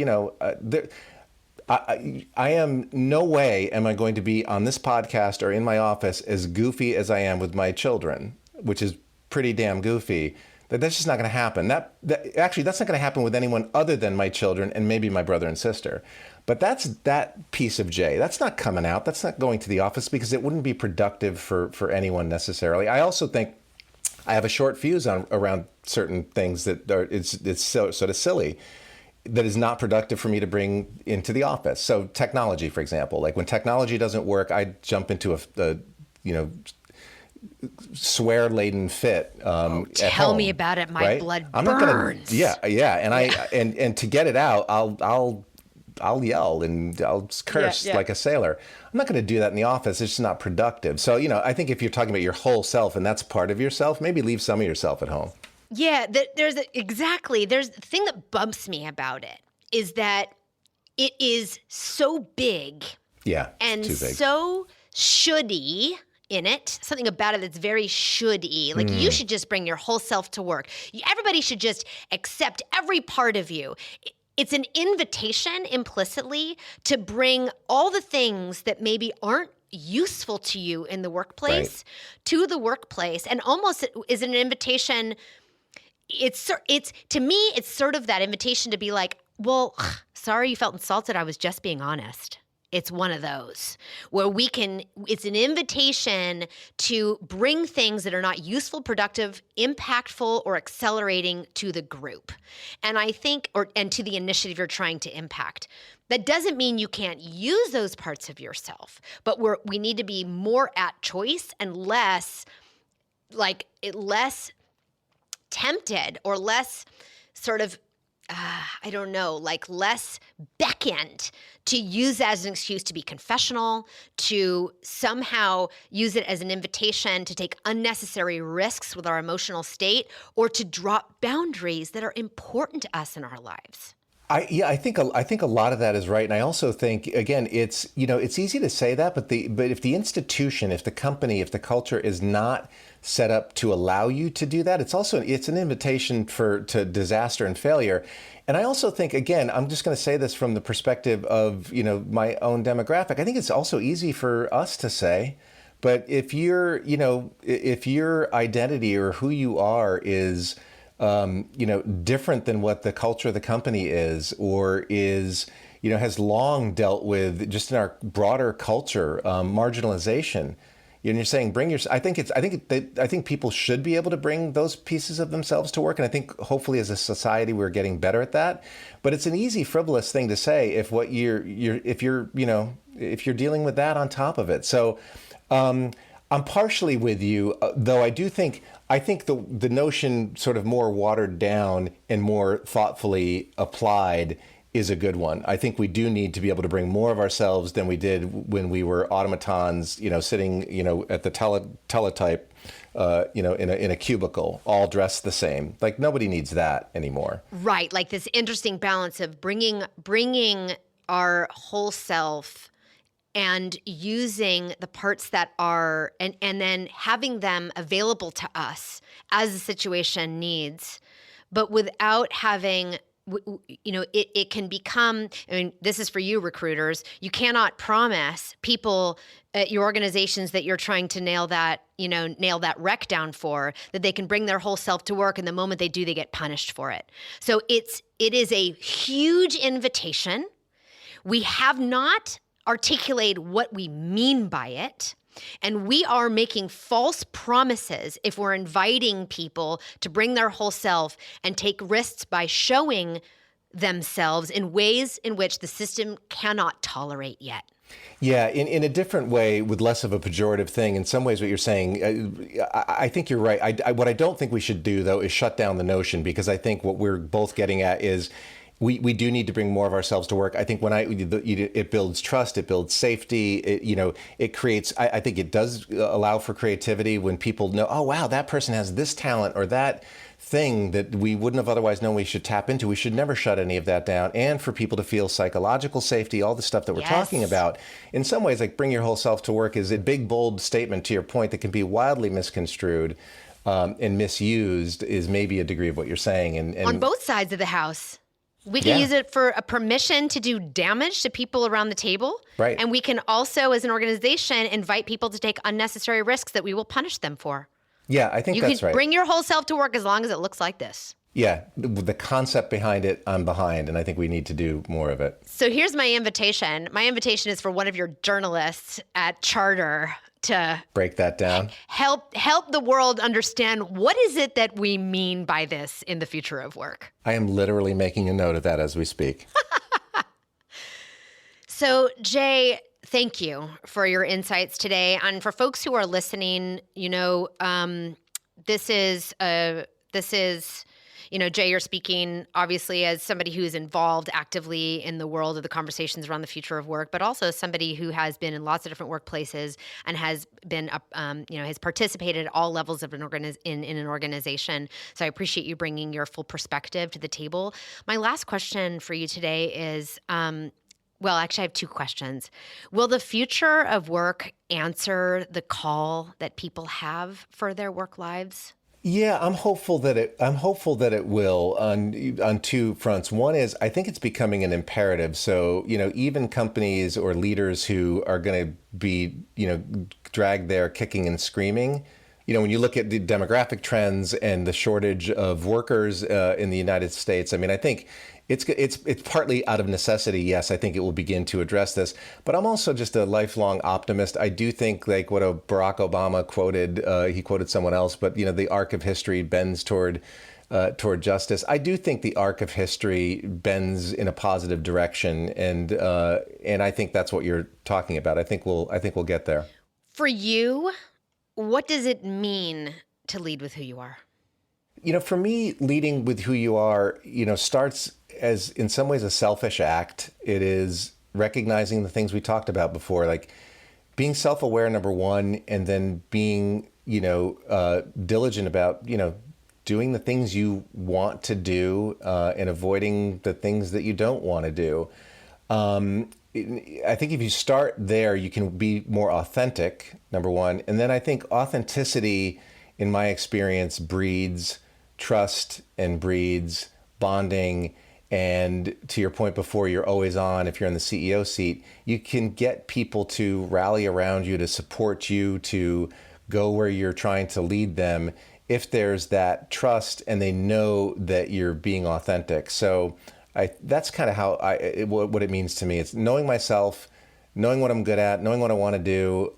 I am no way am I going to be on this podcast or in my office as goofy as I am with my children, which is pretty damn goofy. That's just not going to happen. Actually, that's not going to happen with anyone other than my children and maybe my brother and sister. But that's that piece of Jay. That's not coming out. That's not going to the office because it wouldn't be productive for anyone necessarily. I also think I have a short fuse around certain things that it's so sort of silly, that is not productive for me to bring into the office. So technology, for example, like when technology doesn't work, I jump into a swear-laden fit.
Tell me about it. My blood burns.
I'm not gonna. Yeah, and to get it out, I'll yell and I'll curse like a sailor. I'm not going to do that in the office. It's just not productive. So, I think if you're talking about your whole self and that's part of yourself, maybe leave some of yourself at home.
Yeah, there's the thing that bumps me about it is that it is so big.
Yeah,
and
too big.
So shouldy in it, something about it that's very should-y. Like you should just bring your whole self to work. Everybody should just accept every part of you. It's an invitation implicitly to bring all the things that maybe aren't useful to you in the workplace to the workplace, and almost is an invitation. It's to me, it's sort of that invitation to be like, well, sorry you felt insulted. I was just being honest. it's one of those where it's an invitation to bring things that are not useful, productive, impactful, or accelerating to the group. And I think, and to the initiative you're trying to impact. That doesn't mean you can't use those parts of yourself, but we need to be more at choice and less tempted or less sort of, less beckoned to use that as an excuse to be confessional, to somehow use it as an invitation to take unnecessary risks with our emotional state, or to drop boundaries that are important to us in our lives.
I think a lot of that is right, and I also think, again, it's easy to say that, but if the institution, if the company, if the culture is not set up to allow you to do that, it's an invitation to disaster and failure. And I also think, again, I'm just going to say this from the perspective of my own demographic. I think it's also easy for us to say, but if your identity or who you are is different than what the culture of the company is, or is, has long dealt with just in our broader culture, marginalization. You're saying I think people should be able to bring those pieces of themselves to work, and I think hopefully as a society we're getting better at that. But it's an easy, frivolous thing to say if you're dealing with that on top of it. So I'm partially with you, though I think the notion sort of more watered down and more thoughtfully applied is a good one. I think we do need to be able to bring more of ourselves than we did when we were automatons, sitting, at the teletype, in a cubicle, all dressed the same. Like, nobody needs that anymore.
Right. Like this interesting balance of bringing our whole self and using the parts that are, and then having them available to us as the situation needs, but without having, it can become, this is for you recruiters, you cannot promise people at your organizations that you're trying to nail that rec down for, that they can bring their whole self to work, and the moment they do, they get punished for it. So it is a huge invitation. We have not articulate what we mean by it. And we are making false promises if we're inviting people to bring their whole self and take risks by showing themselves in ways in which the system cannot tolerate yet.
Yeah, in a different way, with less of a pejorative thing. In some ways, what you're saying, I think you're right. What I don't think we should do, though, is shut down the notion, because I think what we're both getting at is we do need to bring more of ourselves to work. I think it builds trust, it builds safety, it creates, I think it does allow for creativity when people know, oh, wow, that person has this talent or that thing that we wouldn't have otherwise known we should tap into. We should never shut any of that down. And for people to feel psychological safety, all the stuff that we're talking about. In some ways, like, bring your whole self to work is a big, bold statement, to your point, that can be wildly misconstrued and misused, is maybe a degree of what you're saying. And
on both sides of the house. We can use it for a permission to do damage to people around the table.
Right.
And we can also, as an organization, invite people to take unnecessary risks that we will punish them for.
Yeah, I think that's right.
You can bring your whole self to work as long as it looks like this.
Yeah, the concept behind it, I'm behind, and I think we need to do more of it.
So here's my invitation. My invitation is for one of your journalists at Charter to
break that down.
Help the world understand, what is it that we mean by this in the future of work.
I am literally making a note of that as we speak.
So, Jay, thank you for your insights today. And for folks who are listening, this is Jay, you're speaking obviously as somebody who's involved actively in the world of the conversations around the future of work, but also somebody who has been in lots of different workplaces and has been, has participated at all levels of in an organization. So I appreciate you bringing your full perspective to the table. My last question for you today is, actually, I have two questions. Will the future of work answer the call that people have for their work lives?
Yeah, I'm hopeful that it will on two fronts. One is, I think it's becoming an imperative. So, even companies or leaders who are going to be, dragged there kicking and screaming, when you look at the demographic trends and the shortage of workers in the United States, I mean, I think it's partly out of necessity. Yes, I think it will begin to address this, but I'm also just a lifelong optimist. I do think, like what Barack Obama quoted, he quoted someone else, but the arc of history bends toward justice. I do think the arc of history bends in a positive direction, and I think that's what you're talking about. I think we'll get there.
For you, what does it mean to lead with who you are?
For me, leading with who you are, starts as in some ways a selfish act. It is recognizing the things we talked about before, like being self-aware, number one, and then being, diligent about, doing the things you want to do and avoiding the things that you don't want to do. I think if you start there, you can be more authentic, number one. And then I think authenticity, in my experience, breeds trust and breeds bonding. And to your point before, you're always on. If you're in the CEO seat, you can get people to rally around you, to support you, to go where you're trying to lead them, if there's that trust and they know that you're being authentic. So that's kind of how what it means to me. It's knowing myself, knowing what I'm good at, knowing what I want to do,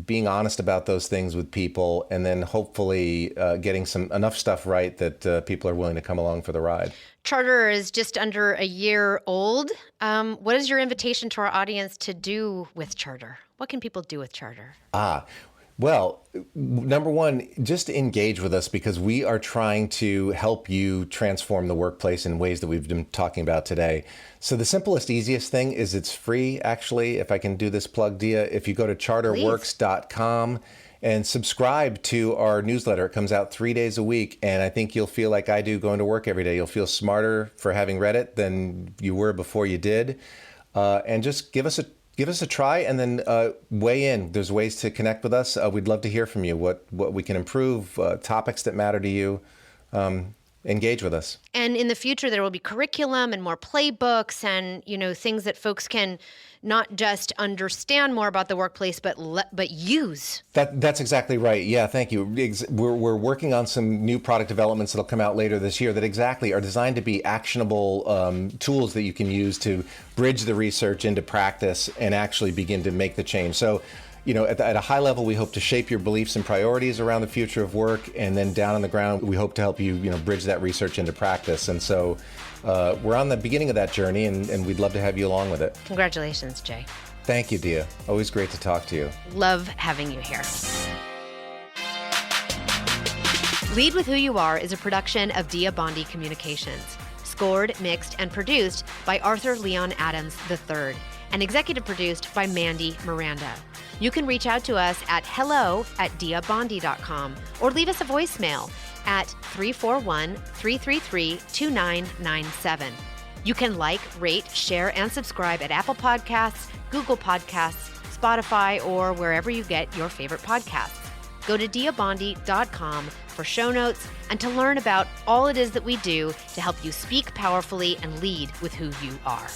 being honest about those things with people, and then hopefully getting enough stuff right that people are willing to come along for the ride.
Charter is just under a year old. What is your invitation to our audience to do with Charter? What can people do with Charter?
Well, number one, just engage with us, because we are trying to help you transform the workplace in ways that we've been talking about today. So the simplest, easiest thing is it's free, actually, if I can do this plug, Dia. If you go to charterworks.com and subscribe to our newsletter, it comes out 3 days a week. And I think you'll feel like I do going to work every day. You'll feel smarter for having read it than you were before you did. And just give us a try, and then weigh in. There's ways to connect with us. We'd love to hear from you, what we can improve, topics that matter to you. Engage with us.
And in the future, there will be curriculum and more playbooks and, things that folks can not just understand more about the workplace, but use.
That's exactly right. Yeah, thank you. We're working on some new product developments that'll come out later this year that exactly are designed to be actionable tools that you can use to bridge the research into practice and actually begin to make the change. So, at a high level, we hope to shape your beliefs and priorities around the future of work, and then down on the ground, we hope to help you, bridge that research into practice. And so we're on the beginning of that journey, and we'd love to have you along with it.
Congratulations, Jay.
Thank you, Dia. Always great to talk to you.
Love having you here. Lead with Who You Are is a production of Dia Bondi Communications, scored, mixed, and produced by Arthur Leon Adams III, and executive produced by Mandy Miranda. You can reach out to us at hello@diabondi.com or leave us a voicemail at 341-333-2997. You can like, rate, share, and subscribe at Apple Podcasts, Google Podcasts, Spotify, or wherever you get your favorite podcasts. Go to diabondi.com for show notes and to learn about all it is that we do to help you speak powerfully and lead with who you are.